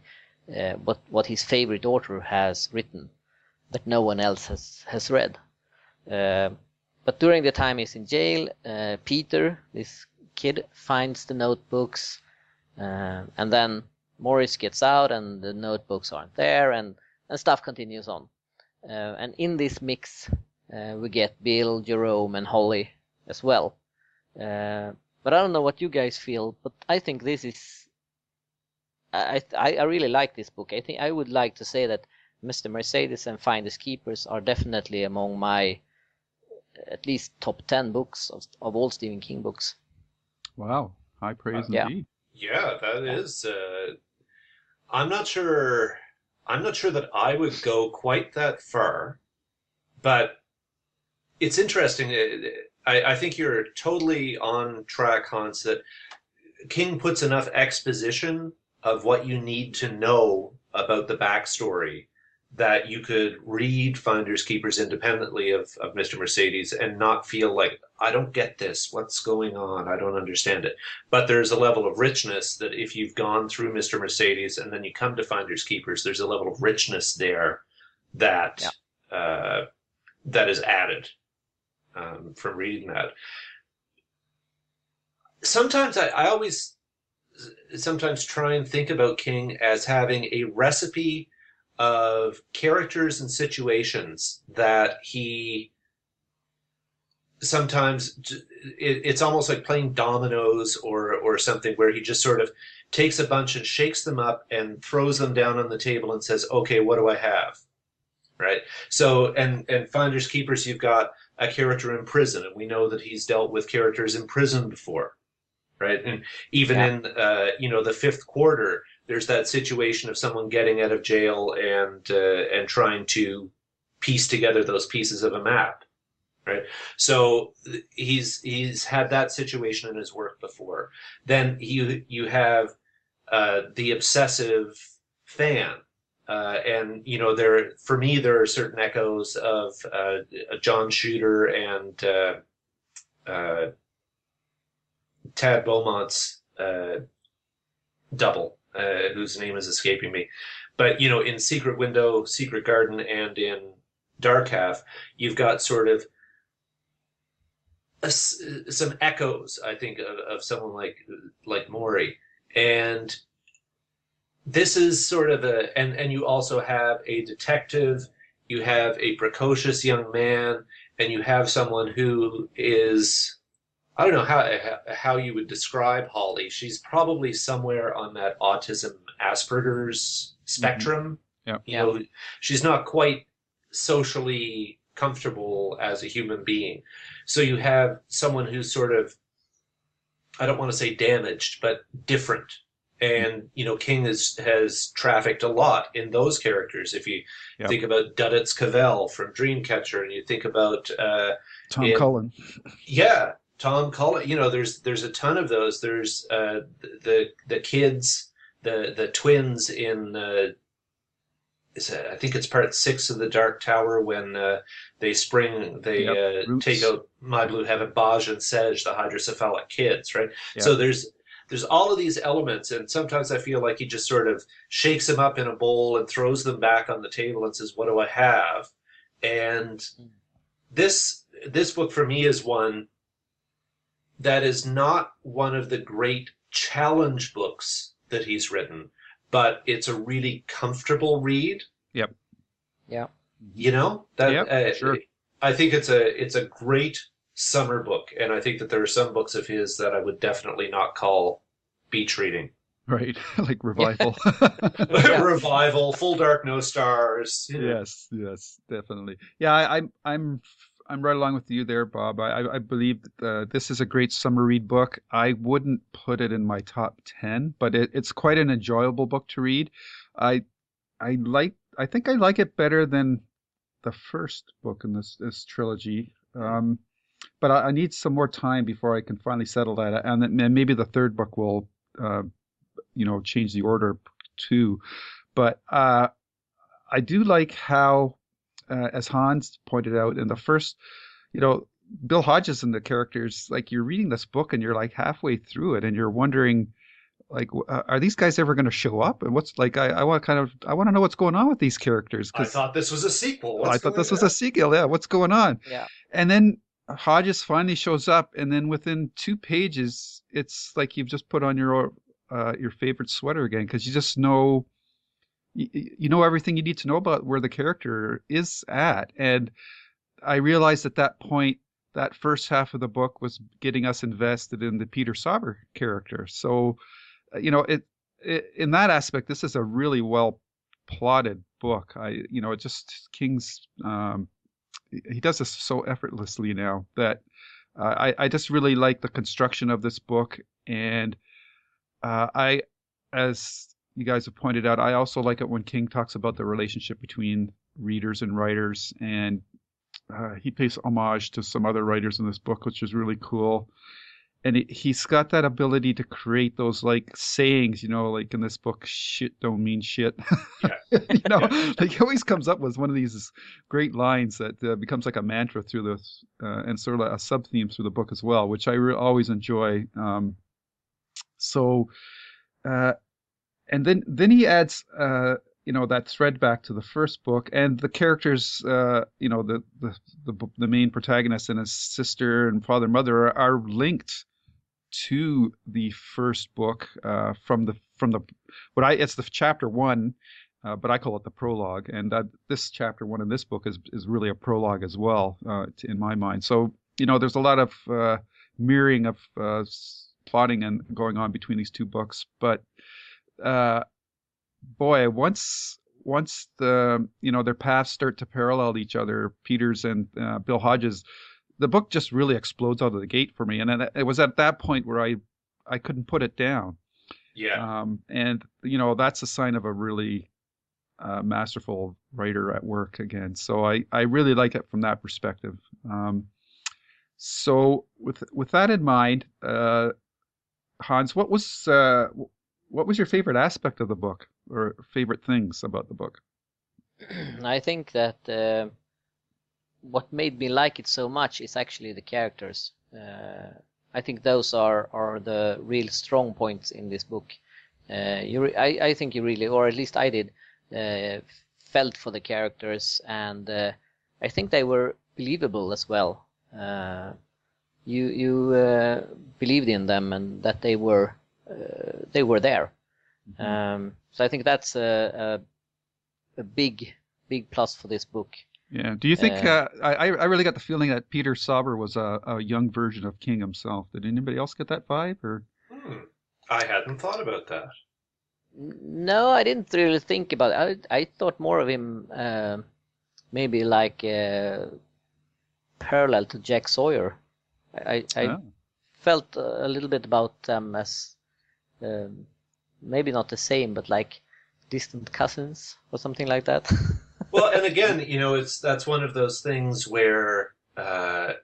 S2: what his favorite author has written that no one else has read. But during the time he's in jail, Peter, this kid, finds the notebooks, and then Maurice gets out and the notebooks aren't there, and stuff continues on. And in this mix, we get Bill, Jerome, and Holly as well. But I don't know what you guys feel, but I think this is... I really like this book. I think I would like to say that Mr. Mercedes and Finders Keepers are definitely among my at least top 10 books of all Stephen King books.
S1: Wow. High praise indeed.
S5: Yeah, that is... I'm not sure that I would go quite that far, but it's interesting. I think you're totally on track, Hans, that King puts enough exposition of what you need to know about the backstory that you could read Finders Keepers independently of Mr. Mercedes and not feel like, I don't get this, what's going on, I don't understand it. But there's a level of richness that if you've gone through Mr. Mercedes and then you come to Finders Keepers, there's a level of richness there that that is added from reading that. Sometimes I always sometimes try and think about King as having a recipe of characters and situations that he sometimes, it's almost like playing dominoes or something, where he just sort of takes a bunch and shakes them up and throws them down on the table and says, okay, what do I have? Right? So, and Finders Keepers, you've got a character in prison, and we know that he's dealt with characters in prison before. Right. And even in, the fifth quarter, there's that situation of someone getting out of jail and trying to piece together those pieces of a map. Right. So he's had that situation in his work before. Then you have the obsessive fan. And, for me, there are certain echoes of John Shooter and Tad Beaumont's double, whose name is escaping me. But, in Secret Window, Secret Garden, and in Dark Half, you've got sort of some echoes, I think, of someone like Maury. And this is sort of and you also have a detective, you have a precocious young man, and you have someone who is... I don't know how you would describe Holly. She's probably somewhere on that autism Asperger's spectrum.
S1: Mm-hmm.
S5: She's not quite socially comfortable as a human being. So you have someone who's sort of, I don't want to say damaged, but different. And, King has trafficked a lot in those characters. If you think about Duddits Cavell from Dreamcatcher, and you think about...
S1: Tom Cullen.
S5: Yeah. Tom Cullen, there's a ton of those. There's the kids, the twins in I think it's part 6 of the Dark Tower, when they take out My Blue Heaven, Baj and Sej, the hydrocephalic kids, right? Yep. So there's all of these elements, and sometimes I feel like he just sort of shakes them up in a bowl and throws them back on the table and says, what do I have? And this book for me is one that is not one of the great challenge books that he's written, but it's a really comfortable read.
S1: Yep.
S2: Yeah.
S1: Sure.
S5: I think it's a great summer book, and I think that there are some books of his that I would definitely not call beach reading.
S1: Right, like Revival.
S5: Revival, Full Dark, No Stars.
S1: Yes, definitely. Yeah, I'm I'm right along with you there, Bob. I believe that, this is a great summer read book. I wouldn't put it in my top 10, but it's quite an enjoyable book to read. I I think I like it better than the first book in this trilogy. But I need some more time before I can finally settle that, and then maybe the third book will, change the order too. But I do like how, as Hans pointed out in the first, Bill Hodges and the characters, like you're reading this book and you're like halfway through it and you're wondering, like, are these guys ever going to show up? And what's like, I want to know what's going on with these characters.
S5: I thought this was a sequel.
S1: I thought this was a sequel. Yeah, what's going on?
S2: Yeah.
S1: And then Hodges finally shows up, and then within 2 pages, it's like you've just put on your favorite sweater again, because you just know. You know everything you need to know about where the character is at. And I realized at that point that first half of the book was getting us invested in the Peter Sauber character. So, in that aspect, this is a really well plotted book. It just King's, he does this so effortlessly now that I just really like the construction of this book. And as you guys have pointed out, I also like it when King talks about the relationship between readers and writers, and he pays homage to some other writers in this book, which is really cool. And he's got that ability to create those like sayings, like in this book, shit don't mean shit.
S5: Yeah.
S1: Like he always comes up with one of these great lines that becomes like a mantra through this, and sort of a sub theme through the book as well, which I always enjoy. And then he adds, that thread back to the first book, and the characters, the main protagonist and his sister and father and mother are linked to the first book from the it's the chapter 1, but I call it the prologue, and this chapter 1 in this book is really a prologue as well, in my mind. So there's a lot of mirroring of plotting and going on between these 2 books, but boy, once the their paths start to parallel each other, Peter's and Bill Hodges, the book just really explodes out of the gate for me, and it was at that point where I couldn't put it down.
S5: Yeah.
S1: And that's a sign of a really masterful writer at work again. So I really like it from that perspective. So with that in mind, Hans, what was your favorite aspect of the book, or favorite things about the book?
S2: I think that what made me like it so much is actually the characters. I think those are the real strong points in this book. I think you really, or at least I did, felt for the characters, and I think they were believable as well. You believed in them, and that they were there. So I think that's a big plus for this book.
S1: Yeah. Do you think I really got the feeling that Peter Sauber was a young version of King himself? Did anybody else get that vibe? Or
S5: I hadn't thought about that.
S2: No, I didn't really think about it. I thought more of him maybe like parallel to Jack Sawyer. I felt a little bit about them as maybe not the same, but like distant cousins or something like that.
S5: Well, and again, that's one of those things where that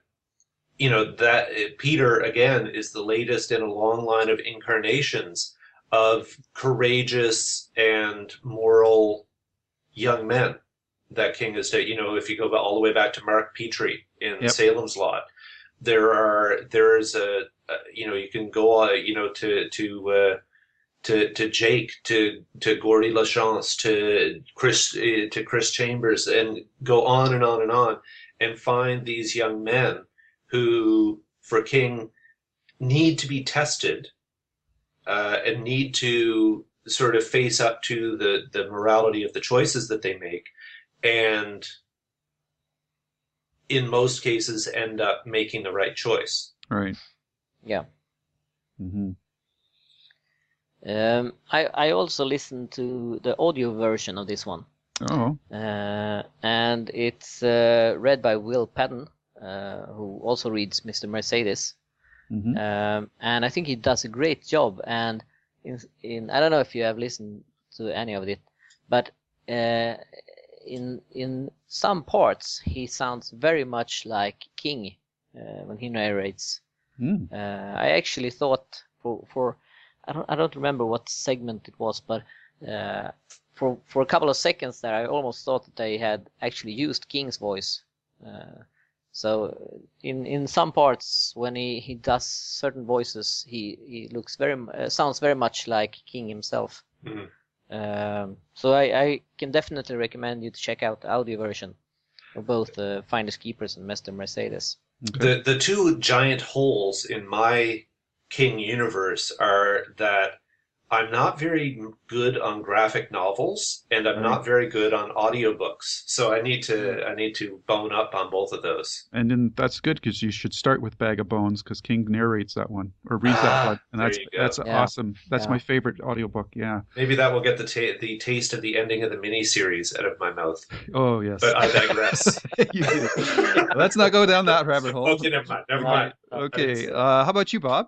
S5: Peter again is the latest in a long line of incarnations of courageous and moral young men that King has done. If you go all the way back to Mark Petrie in Salem's Lot, there's you can go on, to Jake, to Gordy LaChance, to Chris Chambers, and go on and on and on, and find these young men who, for King, need to be tested, and need to sort of face up to the morality of the choices that they make, and in most cases end up making the right choice.
S1: Right.
S2: Yeah.
S1: Mm-hmm.
S2: I also listened to the audio version of this one.
S1: Oh.
S2: And it's read by Will Patton, who also reads Mr. Mercedes.
S1: Mm-hmm.
S2: And I think he does a great job. And in I don't know if you have listened to any of it, but in some parts he sounds very much like King when he narrates. I actually thought for I don't remember what segment it was, but for a couple of seconds there, I almost thought that they had actually used King's voice. So in some parts when he does certain voices, he looks sounds very much like King himself. So I can definitely recommend you to check out the audio version of both Finders Keepers and Mr. Mercedes.
S1: Okay.
S5: The two giant holes in my King universe are that I'm not very good on graphic novels, and I'm not very good on audiobooks. So I need to bone up on both of those.
S1: And then that's good because you should start with Bag of Bones because King narrates that one or reads that one, and that's awesome. That's my favorite audiobook. Yeah.
S5: Maybe that will get the taste of the ending of the miniseries out of my mouth.
S1: Oh yes.
S5: But I digress.
S1: Let's not go down that rabbit hole.
S5: Okay, never mind.
S1: Okay. How about you, Bob?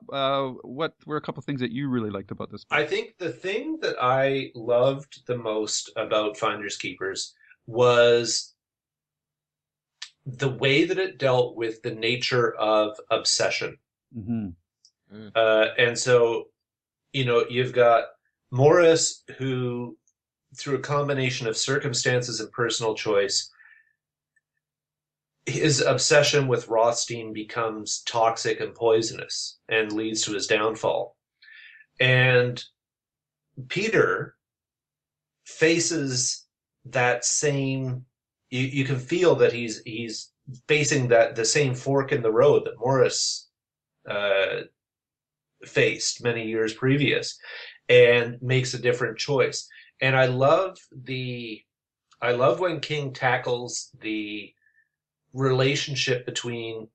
S1: What were a couple of things that you really liked about this book?
S5: I think the thing that I loved the most about Finders Keepers was the way that it dealt with the nature of obsession. And so, you've got Morris, who, through a combination of circumstances and personal choice, his obsession with Rothstein becomes toxic and poisonous and leads to his downfall. And Peter faces that same. You can feel that he's facing the same fork in the road that Morris faced many years previous, and makes a different choice. And I love when King tackles the relationship between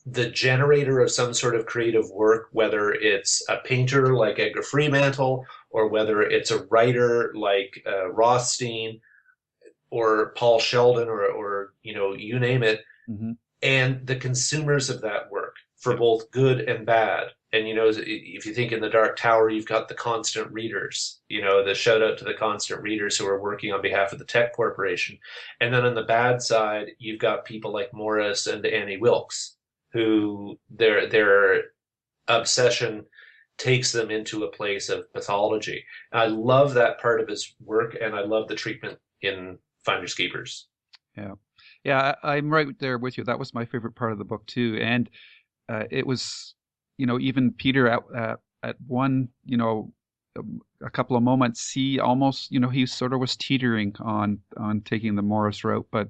S5: the generator of some sort of creative work, whether it's a painter like Edgar Fremantle, or whether it's a writer like Rothstein, or Paul Sheldon, or you name it, and the consumers of that work for both good and bad. And if you think in The Dark Tower, you've got the constant readers, the shout out to the constant readers who are working on behalf of the tech corporation. And then on the bad side, you've got people like Morris and Annie Wilkes, who their obsession takes them into a place of pathology. And I love that part of his work, and I love the treatment in Finders Keepers.
S1: Yeah, I'm right there with you. That was my favorite part of the book too, and it was, even Peter at one, a couple of moments, he almost, he sort of was teetering on taking the Morris route, but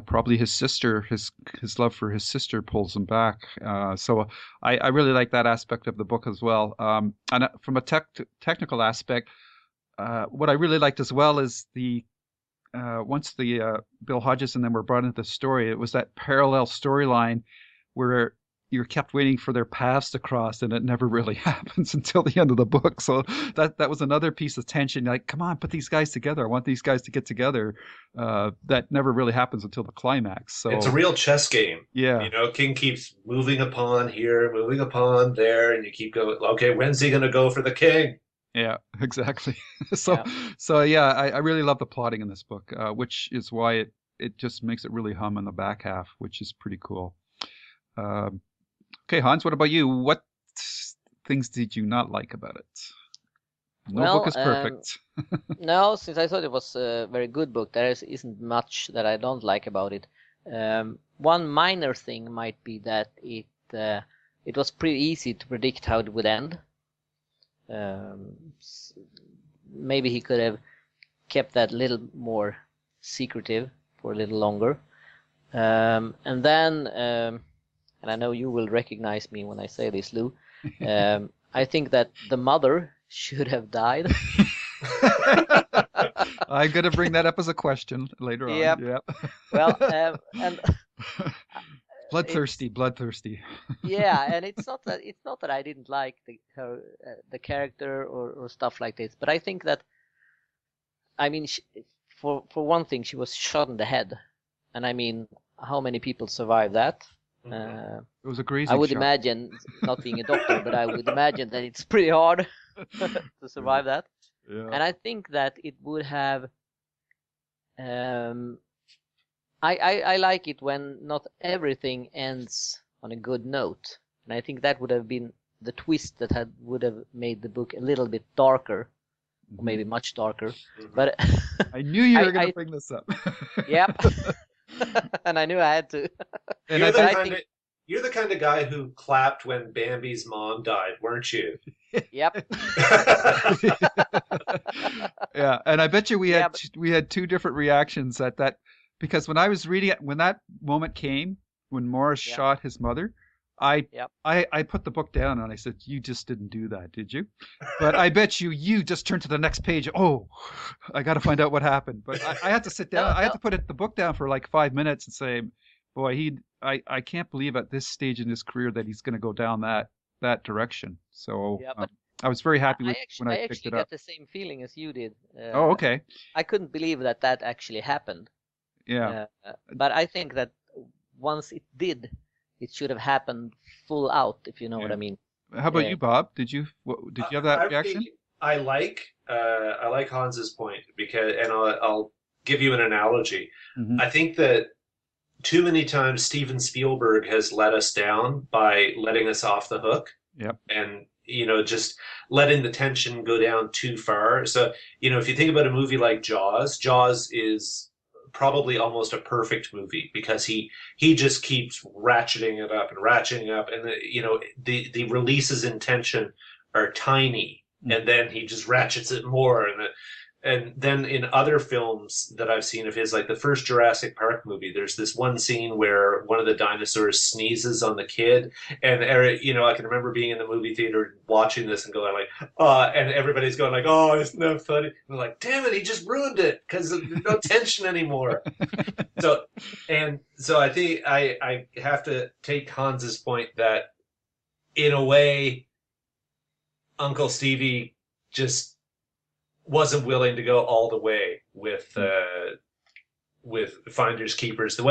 S1: probably his sister, his love for his sister pulls him back. So I really like that aspect of the book as well. And from a technical aspect, what I really liked as well is once the Bill Hodges and them were brought into the story, it was that parallel storyline where you're kept waiting for their paths to cross, and it never really happens until the end of the book. So that was another piece of tension. Like, come on, put these guys together. I want these guys to get together. That never really happens until the climax. So
S5: it's a real chess game.
S1: Yeah.
S5: King keeps moving a pawn here, moving a pawn there, and you keep going, okay, when's he going to go for the king?
S1: Yeah, exactly. So I really love the plotting in this book, which is why it just makes it really hum in the back half, which is pretty cool. Okay, Hans, what about you? What things did you not like about it? No book is perfect.
S2: No, since I thought it was a very good book, there isn't much that I don't like about it. One minor thing might be that it was pretty easy to predict how it would end. Maybe he could have kept that a little more secretive for a little longer. And then, and I know you will recognize me when I say this, Lou, I think that the mother should have died.
S1: I'm going to bring that up as a question later on. Yep.
S2: Well, and
S1: bloodthirsty.
S2: Yeah, and it's not that I didn't like the character or stuff like this, but I think that, I mean, for one thing, she was shot in the head, and I mean, how many people survive that.
S5: Mhm.
S1: It was a grazing
S2: I would
S1: shot.
S2: imagine, not being a doctor, but I would imagine that it's pretty hard to survive that.
S1: Yeah.
S2: And I think that it would have. I like it when not everything ends on a good note, and I think that would have been the twist that would have made the book a little bit darker, or maybe much darker.
S5: Mhm.
S2: But
S1: I knew you were going
S2: I-
S1: to bring this up.
S2: yep, and I knew I had to.
S1: And
S5: You're,
S1: I
S5: the
S1: bet-
S5: kind of, you're the kind of guy who clapped when Bambi's mom died, weren't you?
S2: Yep.
S1: yeah, and I bet you we
S2: Yeah,
S1: had
S2: but-
S1: we had two different reactions at that, because when I was reading it, when that moment came, when Morris
S2: Yep.
S1: shot his mother, I
S2: Yep.
S1: put the book down and I said, "You just didn't do that, did you?" But I bet you just turned to the next page. Oh, I got to find out what happened. But I had to sit down. I had to put the book down for like 5 minutes and say, "Boy, I can't believe at this stage in his career that he's going to go down that direction." So
S2: Yeah, but
S1: I was very happy with when I
S2: I
S1: picked
S2: actually
S1: it
S2: got
S1: up.
S2: the same feeling as you did.
S1: Oh, okay.
S2: I couldn't believe that actually happened.
S1: Yeah.
S2: But I think that once it did, it should have happened full out, if you know what
S1: Yeah.
S2: I mean.
S1: How about
S2: Yeah.
S1: you, Bob? Did you have that reaction?
S5: I like Hans's point because, and I'll give you an analogy.
S1: Mhm.
S5: I think that too many times Steven Spielberg has let us down by letting us off the hook.
S1: Yep.
S5: And just letting the tension go down too far. So if you think about a movie like Jaws is probably almost a perfect movie because he just keeps ratcheting it up, and the releases in tension are tiny, and then he just ratchets it more, and then in other films that I've seen of his, like the first Jurassic Park movie, there's this one scene where one of the dinosaurs sneezes on the kid, and I can remember being in the movie theater watching this and going like, and everybody's going like, "Oh, isn't that funny?" And I'm like, "Damn it, he just ruined it because there's no tension anymore." So I think I have to take Hans's point that in a way, Uncle Stevie just wasn't willing to go all the way with Finders Keepers. The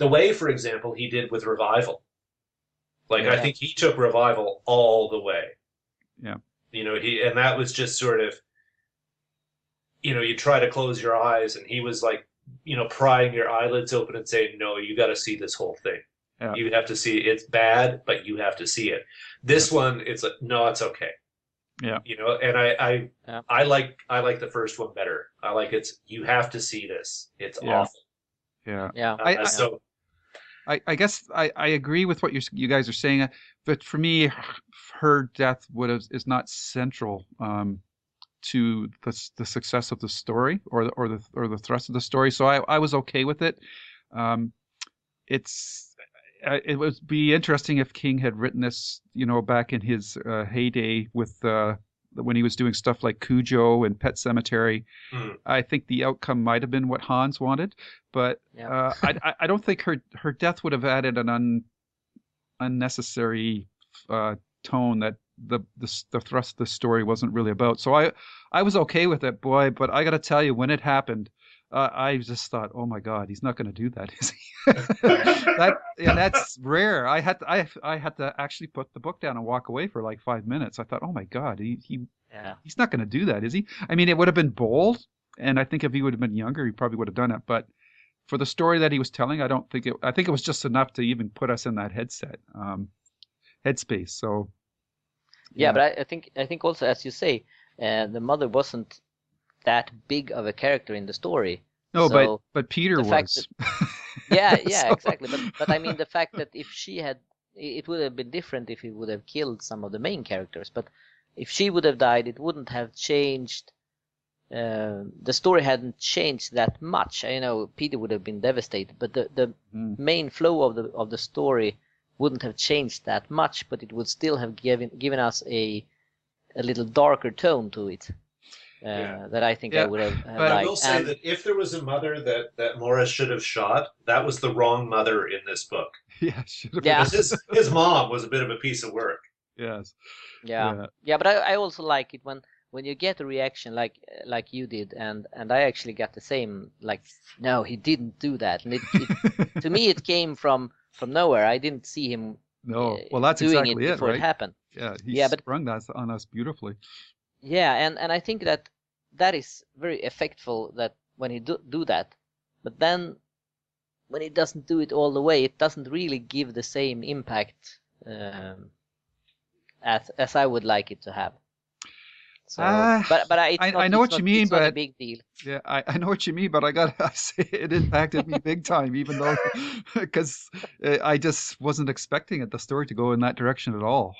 S5: way, for example, he did with Revival. Like, I think he took Revival all the way.
S1: Yeah.
S5: And that was just sort of, you try to close your eyes, and he was like, prying your eyelids open and saying, "No, you got to see this whole thing.
S1: Yeah.
S5: You have to see it. It's bad, but you have to see it." This one, it's like, no, it's okay.
S1: Yeah.
S5: And I like the first one better. I like you have to see this. It's awful.
S1: Yeah.
S2: Yeah.
S1: I guess I agree with what you guys are saying, but for me, her death is not central to the success of the story or the thrust of the story. So I was okay with it. It would be interesting if King had written this, back in his heyday with when he was doing stuff like Cujo and Pet Sematary. I think the outcome might have been what Hans wanted, but I don't think her death would have added an unnecessary tone that the thrust of the story wasn't really about. So I was okay with it, boy. But I got to tell you, when it happened, I just thought, oh my God, he's not going to do that, is he? That's rare. I had to actually put the book down and walk away for like 5 minutes. I thought, oh my God, he's not going to do that, is he? I mean, it would have been bold, and I think if he would have been younger, he probably would have done it. But for the story that he was telling, I think it was just enough to even put us in that headspace. So
S2: yeah, but I think also, as you say, the mother wasn't that big of a character in the story.
S1: No,
S2: so
S1: but Peter was.
S2: Yeah,
S1: So-
S2: exactly. But I mean, the fact that if she had, it would have been different if he would have killed some of the main characters. But if she would have died, it wouldn't have changed. The story hadn't changed that much. I know Peter would have been devastated, but the main flow of the story wouldn't have changed that much. But it would still have given us a little darker tone to it. That I think I would have
S1: But
S5: I
S2: liked.
S5: will say that if there was a mother that Morris should have shot, that was the wrong mother in this book.
S1: Yeah, should have
S2: Yeah.
S5: Because his mom was a bit of a piece of work.
S1: Yes.
S2: Yeah, but I also like it when when you get a reaction like you did, and I actually got the same, like, no, he didn't do that, and it to me it came from nowhere. I didn't see him
S1: No, well, that's
S2: doing
S1: exactly
S2: it
S1: it,
S2: before
S1: right?
S2: it happened.
S1: Yeah, he
S2: Yeah, but
S1: sprung that on us beautifully.
S2: yeah, and I think that is very effectful, that when he do that, but then when he doesn't do it all the way, it doesn't really give the same impact as I would like it to have. So, but
S1: I know what you mean,
S2: it's not a
S1: but
S2: big deal.
S1: yeah, I know what you mean, but I gotta say it impacted me big time, even though because I just wasn't expecting the story to go in that direction at all.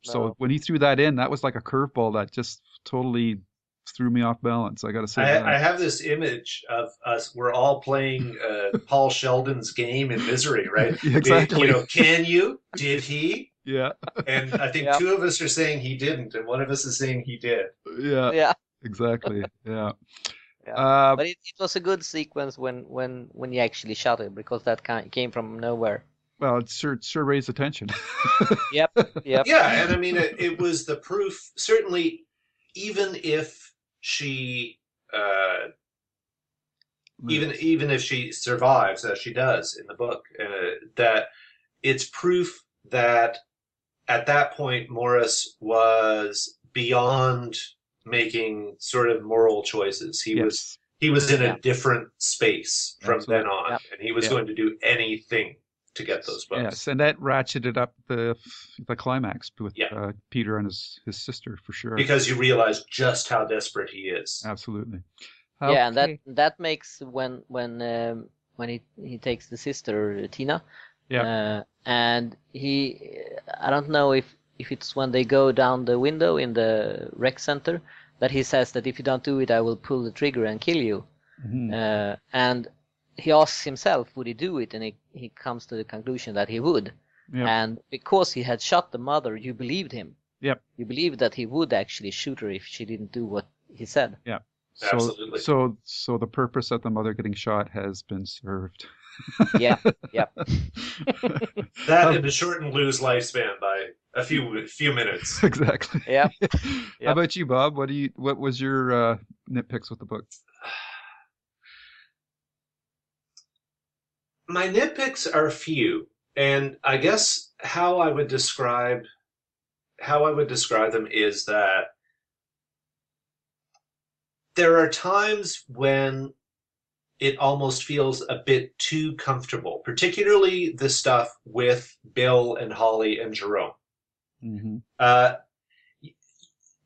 S1: So
S2: No.
S1: when he threw that in, that was like a curveball that just totally threw me off balance. I gotta say that.
S5: I have this image of us. We're all playing Paul Sheldon's game in Misery, right?
S1: Exactly.
S5: Can you? Did he?
S1: Yeah.
S5: And I think
S2: Yeah.
S5: two of us are saying he didn't, and one of us is saying he did.
S1: Yeah.
S2: Yeah.
S1: Exactly. Yeah.
S2: Yeah. But it was a good sequence when he actually shot it, because that came from nowhere.
S1: Well, it sure raised attention.
S2: Yep.
S5: Yeah, and I mean, it was the proof. Certainly, even if she, even if she survives, as she does in the book, that it's proof that at that point Morris was beyond making sort of moral choices. He was in a different space from then on, and he was going to do anything to get those books.
S1: Yes, and that ratcheted up the climax with Peter and his sister, for sure.
S5: Because you realize just how desperate he is.
S1: Absolutely.
S2: Yeah, and that makes when he takes the sister Tina.
S1: Yeah.
S2: And I don't know if it's when they go down the window in the rec center that he says that if you don't do it, I will pull the trigger and kill you.
S1: Mm-hmm.
S2: And he asks himself, would he do it? And he comes to the conclusion that he would.
S1: Yep.
S2: And because he had shot the mother, you believed him.
S1: Yep.
S2: You believed that he would actually shoot her if she didn't do what he said.
S1: Yeah.
S5: Absolutely.
S1: So the purpose of the mother getting shot has been served.
S2: Yeah.
S5: That and to shorten Lou's lifespan by a few minutes.
S1: Exactly.
S2: Yeah.
S1: How about you, Bob? What was your nitpicks with the book?
S5: My nitpicks are few, and I guess how I would describe them is that there are times when it almost feels a bit too comfortable, particularly the stuff with Bill and Holly and Jerome.
S1: Mm-hmm.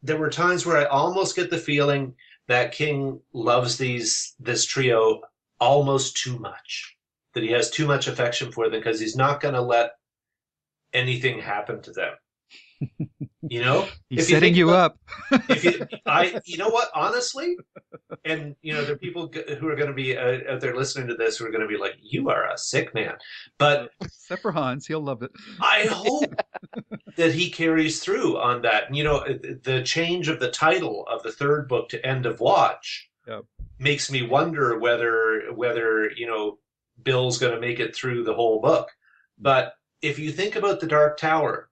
S5: There were times where I almost get the feeling that King loves this trio almost too much, that he has too much affection for them because he's not going to let anything happen to them.
S1: He's setting you up.
S5: You know what, honestly, and there are people who are going to be out there listening to this who are going to be like, you are a sick man. But
S1: except for Hans, he'll love it.
S5: I hope that he carries through on that. The change of the title of the third book to End of Watch makes me wonder whether Bill's going to make it through the whole book. But if you think about The Dark Tower,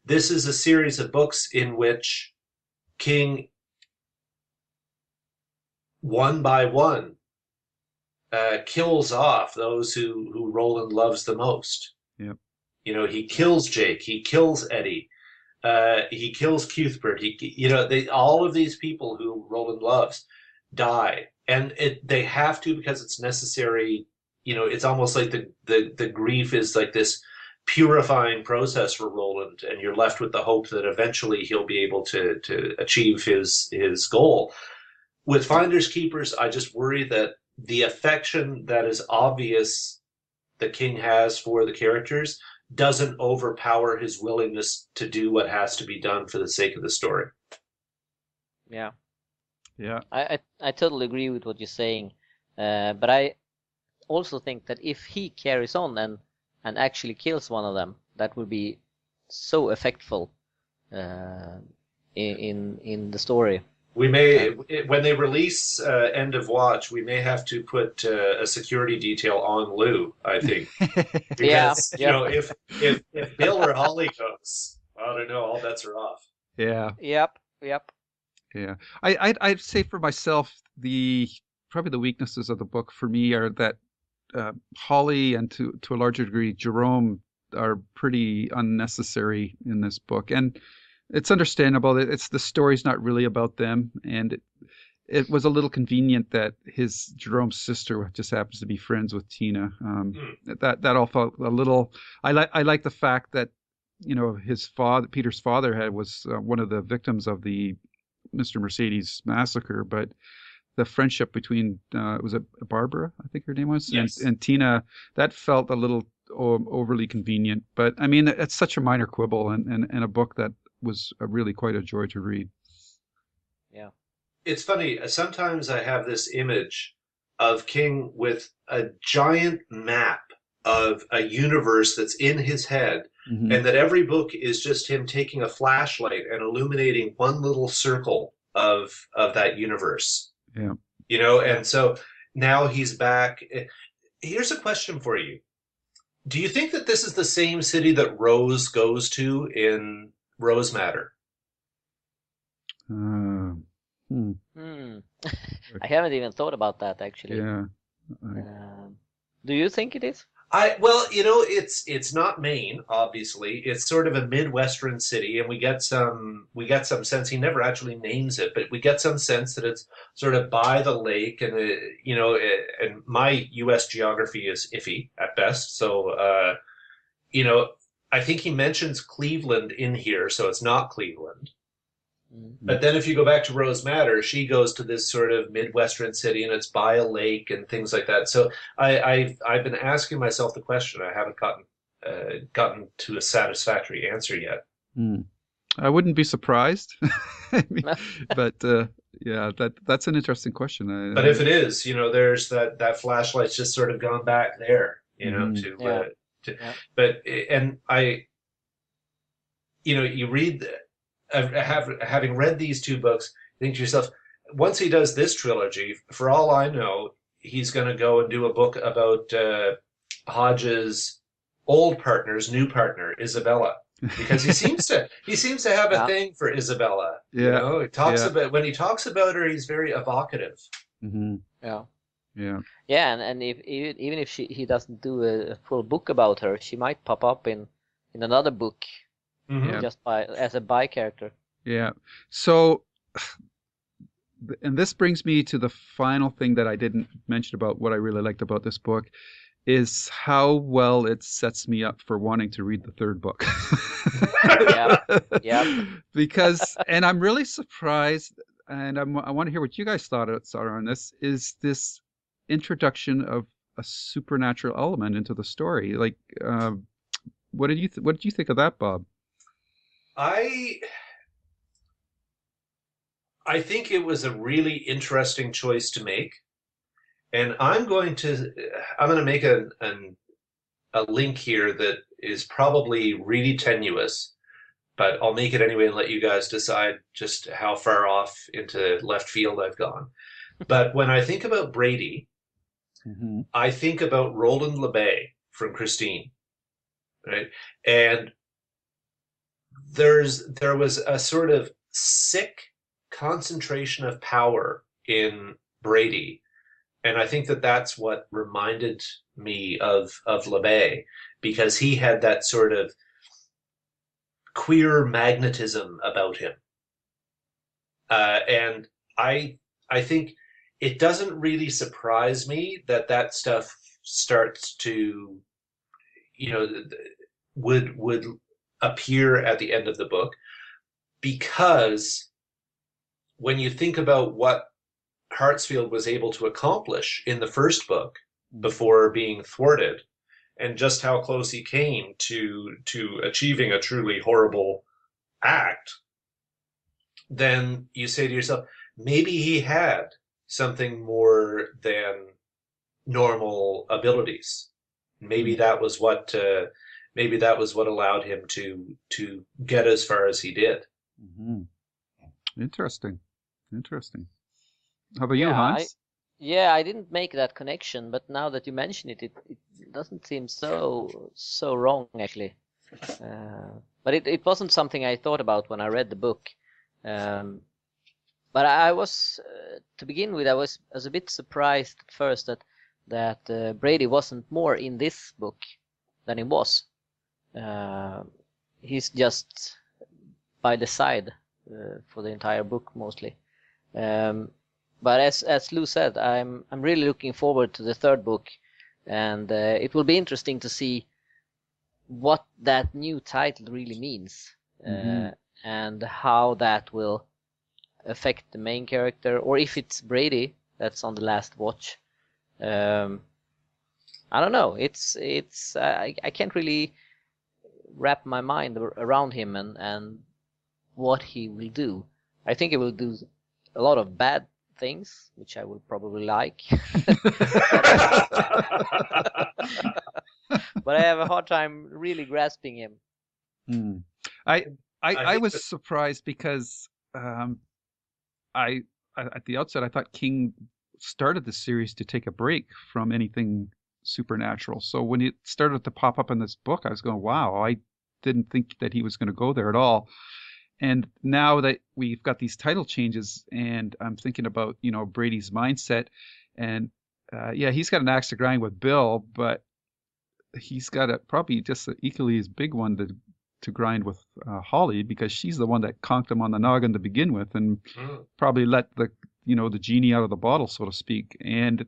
S5: this is a series of books in which King, one by one, kills off those who Roland loves the most.
S1: Yep.
S5: He kills Jake, he kills Eddie, he kills Cuthbert. All of these people who Roland loves die, and they have to because it's necessary. It's almost like the grief is like this purifying process for Roland, and you're left with the hope that eventually he'll be able to achieve his goal. With Finders Keepers, I just worry that the affection that is obvious that King has for the characters doesn't overpower his willingness to do what has to be done for the sake of the story.
S2: Yeah.
S1: Yeah.
S2: I totally agree with what you're saying, but I also think that if he carries on and actually kills one of them, that would be so effectful in the story.
S5: We may, when they release End of Watch, we may have to put a security detail on Lou, I think. Because, if Bill or Holly goes, I don't know, all bets are off.
S1: Yeah.
S2: Yep.
S1: Yeah. I'd say for myself, probably the weaknesses of the book for me are that Holly and to a larger degree Jerome are pretty unnecessary in this book, and it's understandable. It's the story's not really about them, and it was a little convenient that Jerome's sister just happens to be friends with Tina. That all felt a little. I like the fact that his father, Peter's father, was one of the victims of the Mr. Mercedes massacre, but the friendship between was it Barbara, I think her name was,
S5: yes.
S1: and Tina, that felt a little overly convenient. But I mean, it's such a minor quibble, and a book that was really quite a joy to read.
S2: Yeah.
S5: It's funny, sometimes I have this image of King with a giant map of a universe that's in his head, and that every book is just him taking a flashlight and illuminating one little circle of that universe.
S1: Yeah.
S5: And so now he's back. Here's a question for you. Do you think that this is the same city that Rose goes to in Rose Matter?
S2: I haven't even thought about that, actually.
S1: Yeah.
S2: Do you think it is?
S5: Well, it's not Maine, obviously. It's sort of a Midwestern city, and we get some sense. He never actually names it, but we get some sense that it's sort of by the lake, and and my U.S. geography is iffy at best. So, I think he mentions Cleveland in here, so it's not Cleveland. But then if you go back to Rose Matter, she goes to this sort of Midwestern city, and it's by a lake and things like that. So I've been asking myself the question. I haven't gotten to a satisfactory answer yet.
S1: I wouldn't be surprised. But yeah, that's an interesting question.
S5: But if it is, there's that flashlight's just sort of gone back there, But and you read. Having read these two books, think to yourself, once he does this trilogy, for all I know, he's going to go and do a book about Hodge's old partner's new partner, Isabella, because he seems to have a thing for Isabella.
S1: Yeah,
S5: he talks about when he talks about her, he's very evocative.
S2: Yeah.
S1: Yeah,
S2: and even if he doesn't do a full book about her, she might pop up in another book. Just as a by character.
S1: Yeah. So, and this brings me to the final thing that I didn't mention about what I really liked about this book is how well it sets me up for wanting to read the third book.
S2: Yeah.
S1: Because, and I'm really surprised, and I want to hear what you guys thought on this, is this introduction of a supernatural element into the story. Like, what did you think of that, Bob?
S5: I think it was a really interesting choice to make, and I'm going to make a link here that is probably really tenuous, but I'll make it anyway and let you guys decide just how far off into left field I've gone. But when I think about Brady, I think about Roland LeBay from Christine, right? And there was a sort of sick concentration of power in Brady, and I think that that's what reminded me of LeBay, because he had that sort of queer magnetism about him, and I think it doesn't really surprise me that stuff starts to would appear at the end of the book, because when you think about what Hartsfield was able to accomplish in the first book before being thwarted, and just how close he came to achieving a truly horrible act, then you say to yourself, maybe he had something more than normal abilities. Maybe that was what allowed him to get as far as he did.
S1: Interesting. How about you, Hans?
S2: I didn't make that connection, but now that you mention it, it doesn't seem so wrong, actually. But it wasn't something I thought about when I read the book. But I was, to begin with, I was a bit surprised at first that Brady wasn't more in this book than he was. He's just by the side for the entire book mostly. But as Lou said, I'm really looking forward to the third book, and it will be interesting to see what that new title really means, and how that will affect the main character, or if it's Brady that's on the last watch. I don't know. I can't really wrap my mind around him and what he will do. I think he will do a lot of bad things, which I will probably like. But I have a hard time really grasping him.
S1: I was surprised because I at the outset I thought King started the series to take a break from anything supernatural. So when it started to pop up in this book, I was going, wow, I didn't think that he was going to go there at all. And now that we've got these title changes, and I'm thinking about, Brady's mindset, and he's got an axe to grind with Bill, but he's got probably just an equally as big one to grind with Holly, because she's the one that conked him on the noggin to begin with, and probably let the genie out of the bottle, so to speak. And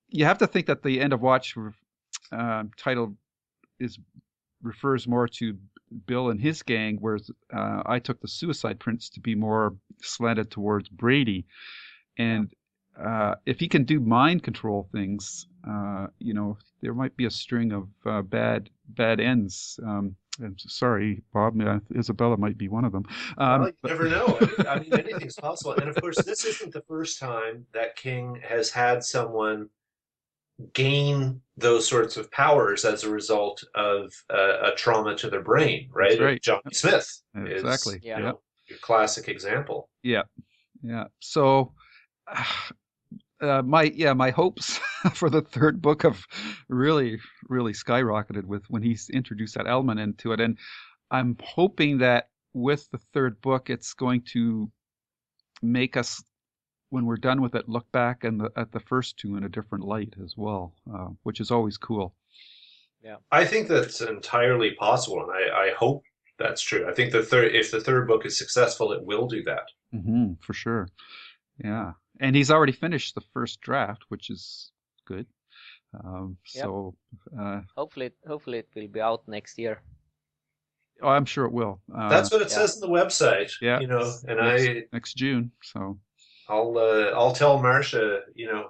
S1: you have to think that the end of watch title refers more to Bill and his gang, whereas I took the Suicide Prince to be more slanted towards Brady. And if he can do mind control things, there might be a string of bad ends. I'm sorry, Bob. Isabella might be one of them.
S5: Well, you never know. I mean, anything's possible. And of course, this isn't the first time that King has had someone gain those sorts of powers as a result of a trauma to their brain, right?
S1: That's right.
S5: Johnny Smith
S1: Exactly.
S5: is your classic example.
S1: Yeah. So my hopes for the third book have really, really skyrocketed when he's introduced that element into it. And I'm hoping that with the third book, it's going to make us, when we're done with it, look back at the first two in a different light as well, which is always cool.
S2: Yeah,
S5: I think that's entirely possible, and I hope that's true. I think if the third book is successful, it will do that.
S1: For sure. Yeah, and he's already finished the first draft, which is good. So
S2: hopefully it will be out next year.
S1: Oh, I'm sure it will.
S5: That's what it says on the website.
S1: Yeah,
S5: and
S1: next June. So
S5: I'll tell Marcia.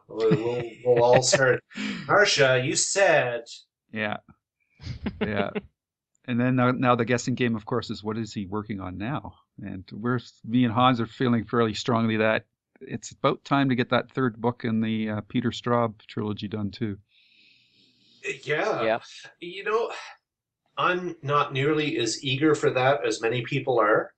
S5: We'll all start. Marcia, you said.
S1: Yeah. And then now the guessing game, of course, is what is he working on now? And me and Hans are feeling fairly strongly that it's about time to get that third book in the Peter Straub trilogy done too.
S5: Yeah. I'm not nearly as eager for that as many people are.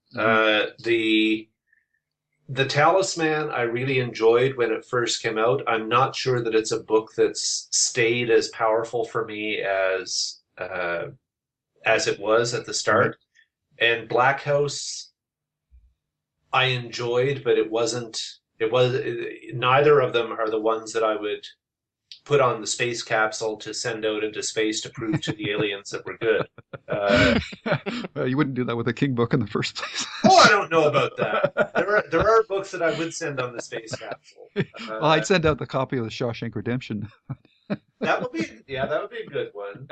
S5: The Talisman I really enjoyed when it first came out. I'm not sure that it's a book that's stayed as powerful for me as it was at the start. And Black House I enjoyed, but neither of them are the ones that I would put on the space capsule to send out into space to prove to the aliens that we're good.
S1: Well, you wouldn't do that with a King book in the first place.
S5: Oh, I don't know about that. There are books that I would send on the space capsule.
S1: Well, I'd send out the copy of the Shawshank Redemption.
S5: That would be a good one.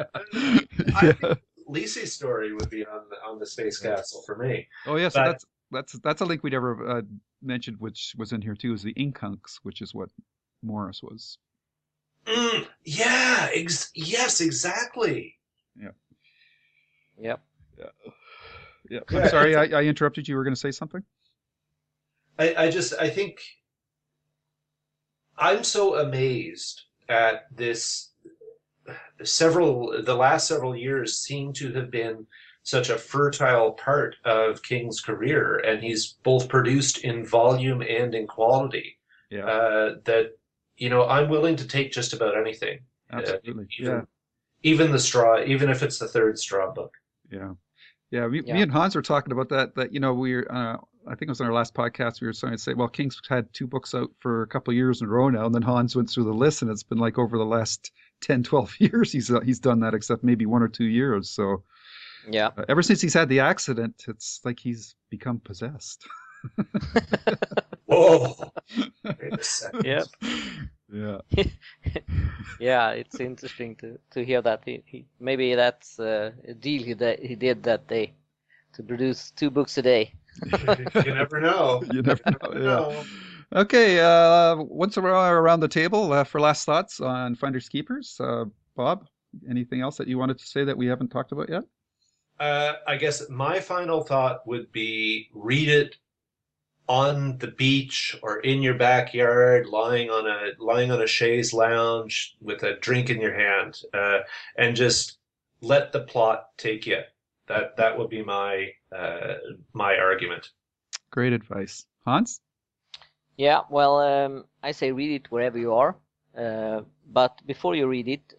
S5: I think Lisi's story would be on the space capsule for me.
S1: Oh yeah, so that's a link we never mentioned, which was in here too, is the Inkunks, which is what Morris was.
S5: Yes, exactly.
S2: Yep.
S1: Yeah. I'm sorry, I interrupted you. You were going to say something?
S5: I think I'm so amazed at this. The last several years seem to have been such a fertile part of King's career, and he's both produced in volume and in quality.
S1: Yeah.
S5: That I'm willing to take just about anything.
S1: Absolutely.
S5: Even the Straw, even if it's the third Straw book.
S1: Yeah. Yeah, me and Hans were talking about that. That we're I think it was on our last podcast. We were starting to say, well, King's had 2 books out for a couple of years in a row now, and then Hans went through the list, and it's been like over the last 10, 12 years he's done that, except maybe 1 or 2 years. So
S2: Yeah.
S1: ever since he's had the accident, it's like he's become possessed.
S5: Whoa! Wait a second.
S2: Yep.
S1: Yeah.
S2: Yeah, it's interesting to hear that. Maybe that's a deal he did that day to produce 2 books a day.
S5: You never know.
S1: You never know.
S5: Never
S1: Yeah.
S5: know.
S1: Okay. Once we're around the table for last thoughts on Finders Keepers, Bob, anything else that you wanted to say that we haven't talked about yet?
S5: I guess my final thought would be read it on the beach or in your backyard, lying on a chaise lounge with a drink in your hand, and just let the plot take you. That would be my argument.
S1: Great advice. Hans?
S2: Yeah, well, I say read it wherever you are. But before you read it,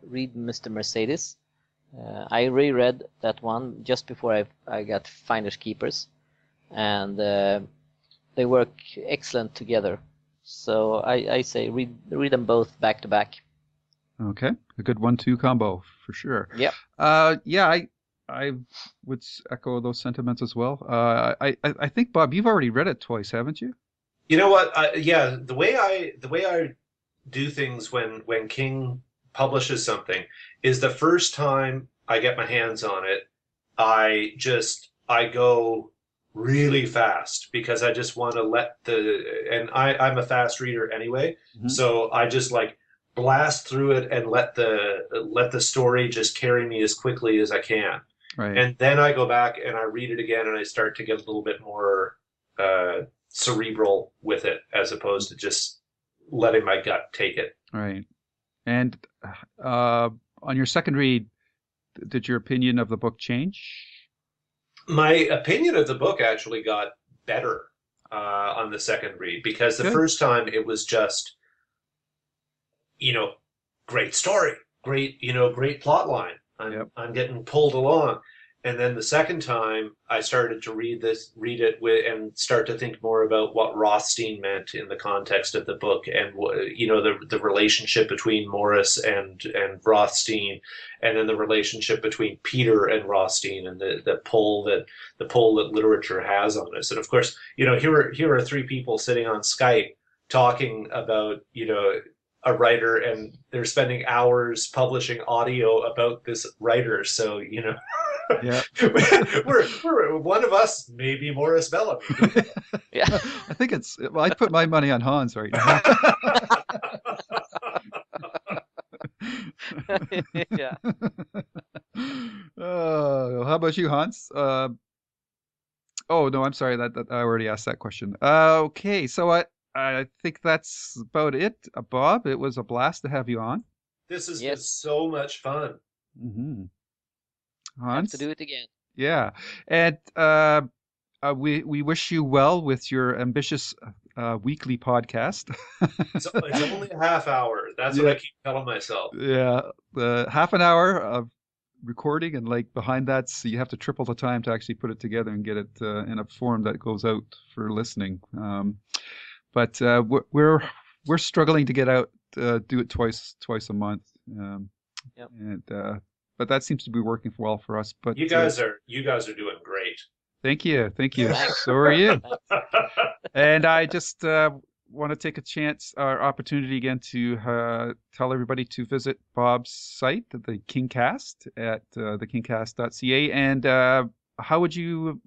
S2: read Mr. Mercedes. I reread that one just before I got Finders Keepers, and they work excellent together. So I say read them both back to back.
S1: Okay, a good 1-2 combo for sure.
S2: Yep.
S1: Yeah, I would echo those sentiments as well. I think, Bob, you've already read it twice, haven't you?
S5: You know what? Yeah, the way I do things when King publishes something is the first time I get my hands on it, I go really fast because I just want to and I'm a fast reader anyway, so I just like blast through it and let the story just carry me as quickly as I can.
S1: Right.
S5: And then I go back and I read it again and I start to get a little bit more cerebral with it as opposed to just letting my gut take it.
S1: Right. And on your second read, did your opinion of the book change?
S5: My opinion of the book actually got better on the second read because the first time it was just, great story, great plot line. I'm getting pulled along. And then the second time I started to read it and start to think more about what Rothstein meant in the context of the book, and the relationship between Morris and Rothstein, and then the relationship between Peter and Rothstein, and the pull that literature has on us. And of course, here are 3 people sitting on Skype talking about a writer, and they're spending hours publishing audio about this writer. So
S1: Yeah.
S5: we're one of us, maybe Morris Bellamy.
S2: Yeah.
S1: I think I'd put my money on Hans right now.
S2: Yeah.
S1: How about you, Hans? Oh no, I'm sorry that I already asked that question. Okay, so I think that's about it, Bob. It was a blast to have you on.
S5: This has been so much fun.
S1: Mm-hmm.
S2: Have
S1: Hans?
S2: to do it again.
S1: Yeah, and we wish you well with your ambitious weekly podcast.
S5: It's only a half hour. That's what I keep telling myself.
S1: Yeah, half an hour of recording, and like behind that, so you have to triple the time to actually put it together and get it in a form that goes out for listening. But we're struggling to get out, do it twice a month. And but that seems to be working well for us. But
S5: you guys are doing great.
S1: Thank you. So are you. And I just want to take a chance or opportunity again to tell everybody to visit Bob's site, the Kingcast, at thekingcast.ca. And how would you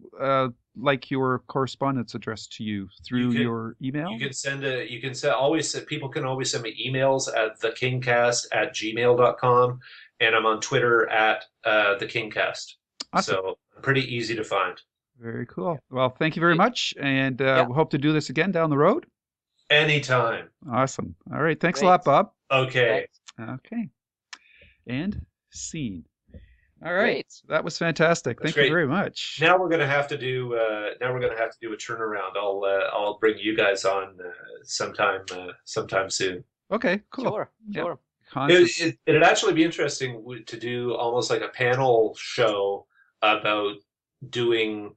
S1: like your correspondence addressed to you through your email? People can always send me emails at thekingcast@gmail.com, and I'm on Twitter at thekingcast. Awesome. So pretty easy to find. Very cool. Well, thank you very much, and we hope to do this again down the road. Anytime. Awesome. All right. Thanks a lot, Bob. Okay. Okay. And scene. All right. Great. That was fantastic. Thank you very much. Now we're gonna have to do a turnaround. I'll bring you guys on sometime soon. Okay. Cool. Sure. It'd actually be interesting to do almost like a panel show
S5: about doing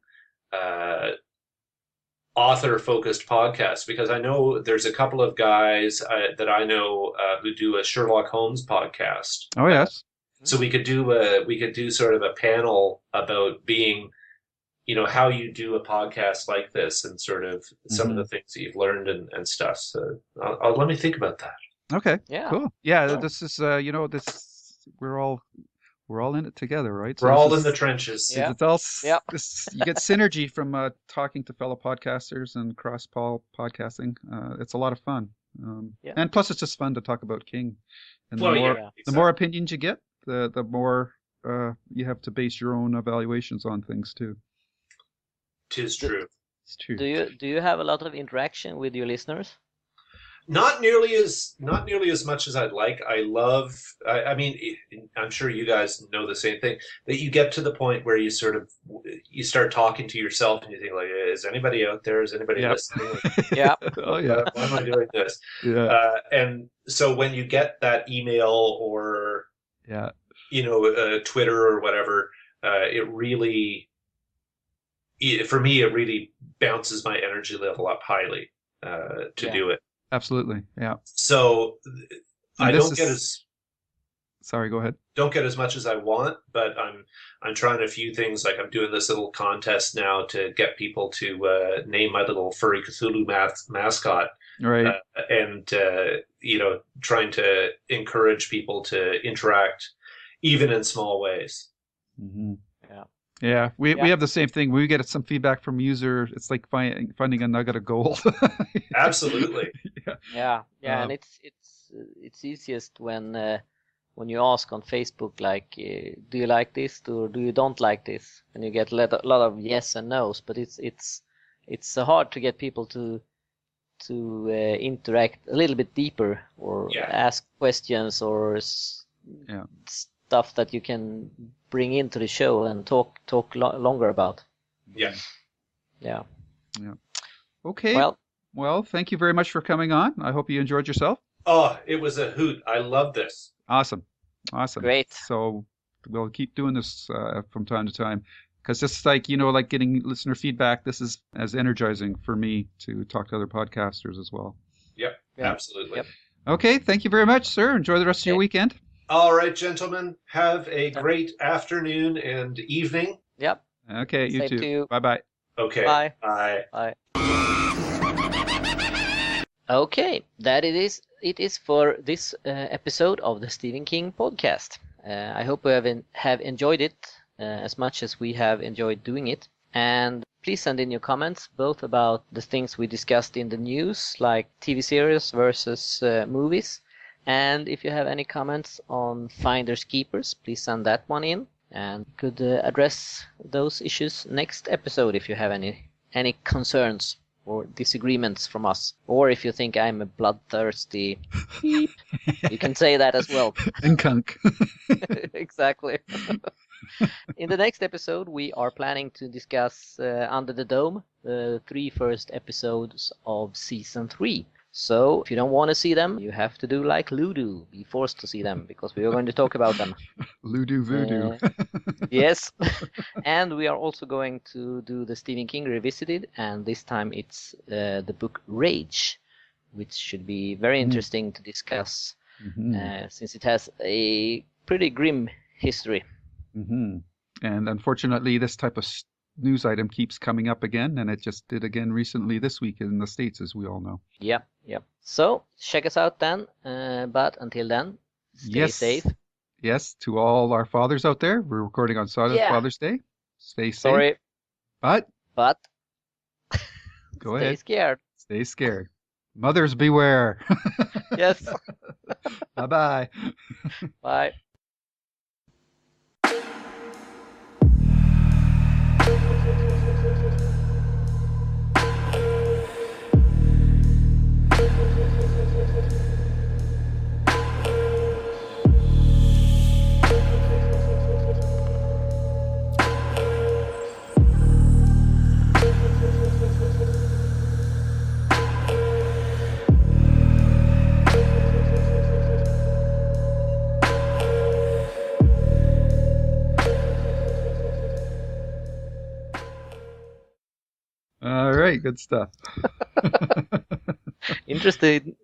S5: author-focused podcasts, because I know there's a couple of guys that I know who do a Sherlock Holmes podcast.
S1: Oh yes.
S5: So we could do sort of a panel about being, how you do a podcast like this, and sort of some of the things that you've learned and stuff. So let me think about that.
S1: Okay.
S2: Yeah.
S1: Cool. Yeah.
S2: Cool.
S1: This is we're all in it together, right?
S5: We're
S1: this
S5: all
S1: is-
S5: in the trenches.
S2: Yeah.
S1: It's all
S2: Yep.
S1: you get synergy from talking to fellow podcasters and podcasting. It's a lot of fun,
S2: Yeah.
S1: and plus it's just fun to talk about King. And
S5: Well,
S1: the more
S2: yeah,
S1: the more opinions you get, the more you have to base your own evaluations on things too.
S5: 'Tis true.
S1: It's true.
S2: Do you have a lot of interaction with your listeners?
S5: Not nearly as much as I'd like. I mean, I'm sure you guys know the same thing, that you get to the point where you start talking to yourself and you think, like, is anybody out there? Is anybody
S1: Yep.
S5: listening?
S2: Yeah.
S1: Oh yeah.
S5: Why am I doing this?
S1: Yeah.
S5: And so when you get that email or,
S1: Yeah.
S5: Twitter or whatever, for me, it really bounces my energy level up highly to do it.
S1: Absolutely. Yeah.
S5: So I
S1: this
S5: don't get
S1: is- Sorry. Go ahead.
S5: as much as I want, but I'm trying a few things. Like, I'm doing this little contest now to get people to name my little furry Cthulhu mascot,
S1: Right.
S5: and trying to encourage people to interact, even in small ways.
S1: Mm-hmm.
S2: Yeah.
S1: Yeah, we
S2: Yeah.
S1: have the same thing. We get some feedback from user. It's like finding a nugget of gold.
S5: Absolutely.
S2: Yeah, and it's easiest when you ask on Facebook, like, do you like this or do you don't like this, and you get a lot of yes and no's. But it's hard to get people to interact a little bit deeper, or ask questions, or stuff that you can bring into the show and talk longer about.
S5: Yeah.
S2: Yeah.
S1: Okay. Well, thank you very much for coming on. I hope you enjoyed yourself.
S5: Oh, it was a hoot. I love this.
S1: Awesome.
S2: Great.
S1: So we'll keep doing this from time to time, because just like getting listener feedback, this is as energizing for me to talk to other podcasters as well.
S5: Yep.
S2: Yeah.
S5: Absolutely.
S2: Yep.
S1: Okay. Thank you very much, sir. Enjoy the rest of your weekend.
S5: All right, gentlemen. Have a great afternoon and evening.
S2: Yep.
S1: Okay. You
S2: Same
S1: too.
S2: to you.
S1: Bye-bye.
S5: Okay.
S2: Bye.
S5: Bye.
S2: Bye. Okay, that it is for this episode of the Stephen King podcast. I hope you have enjoyed it as much as we have enjoyed doing it. And please send in your comments, both about the things we discussed in the news, like TV series versus movies. And if you have any comments on Finders Keepers, please send that one in. And we could address those issues next episode if you have any concerns or disagreements from us. Or if you think I'm a bloodthirsty beep, you can say that as well.
S1: And kunk.
S2: Exactly. In the next episode, we are planning to discuss Under the Dome, the 3 first episodes of Season 3. So, if you don't want to see them, you have to do like LeDrew, be forced to see them, because we are going to talk about them.
S1: Ludo Voodoo.
S2: Yes. And we are also going to do the Stephen King Revisited, and this time it's the book Rage, which should be very interesting to discuss, since it has a pretty grim history.
S1: Mm-hmm. And unfortunately, this type of news item keeps coming up again, and it just did again recently this week in the States, as we all know.
S2: Yep. So, check us out then, but until then, stay safe.
S1: Yes, to all our fathers out there, we're recording on Father's Day. Stay safe.
S2: Sorry,
S1: But
S2: stay
S1: go ahead.
S2: scared.
S1: Stay scared. Mothers beware.
S2: Yes.
S1: Bye-bye.
S2: Bye.
S1: All right, good stuff.
S2: Interested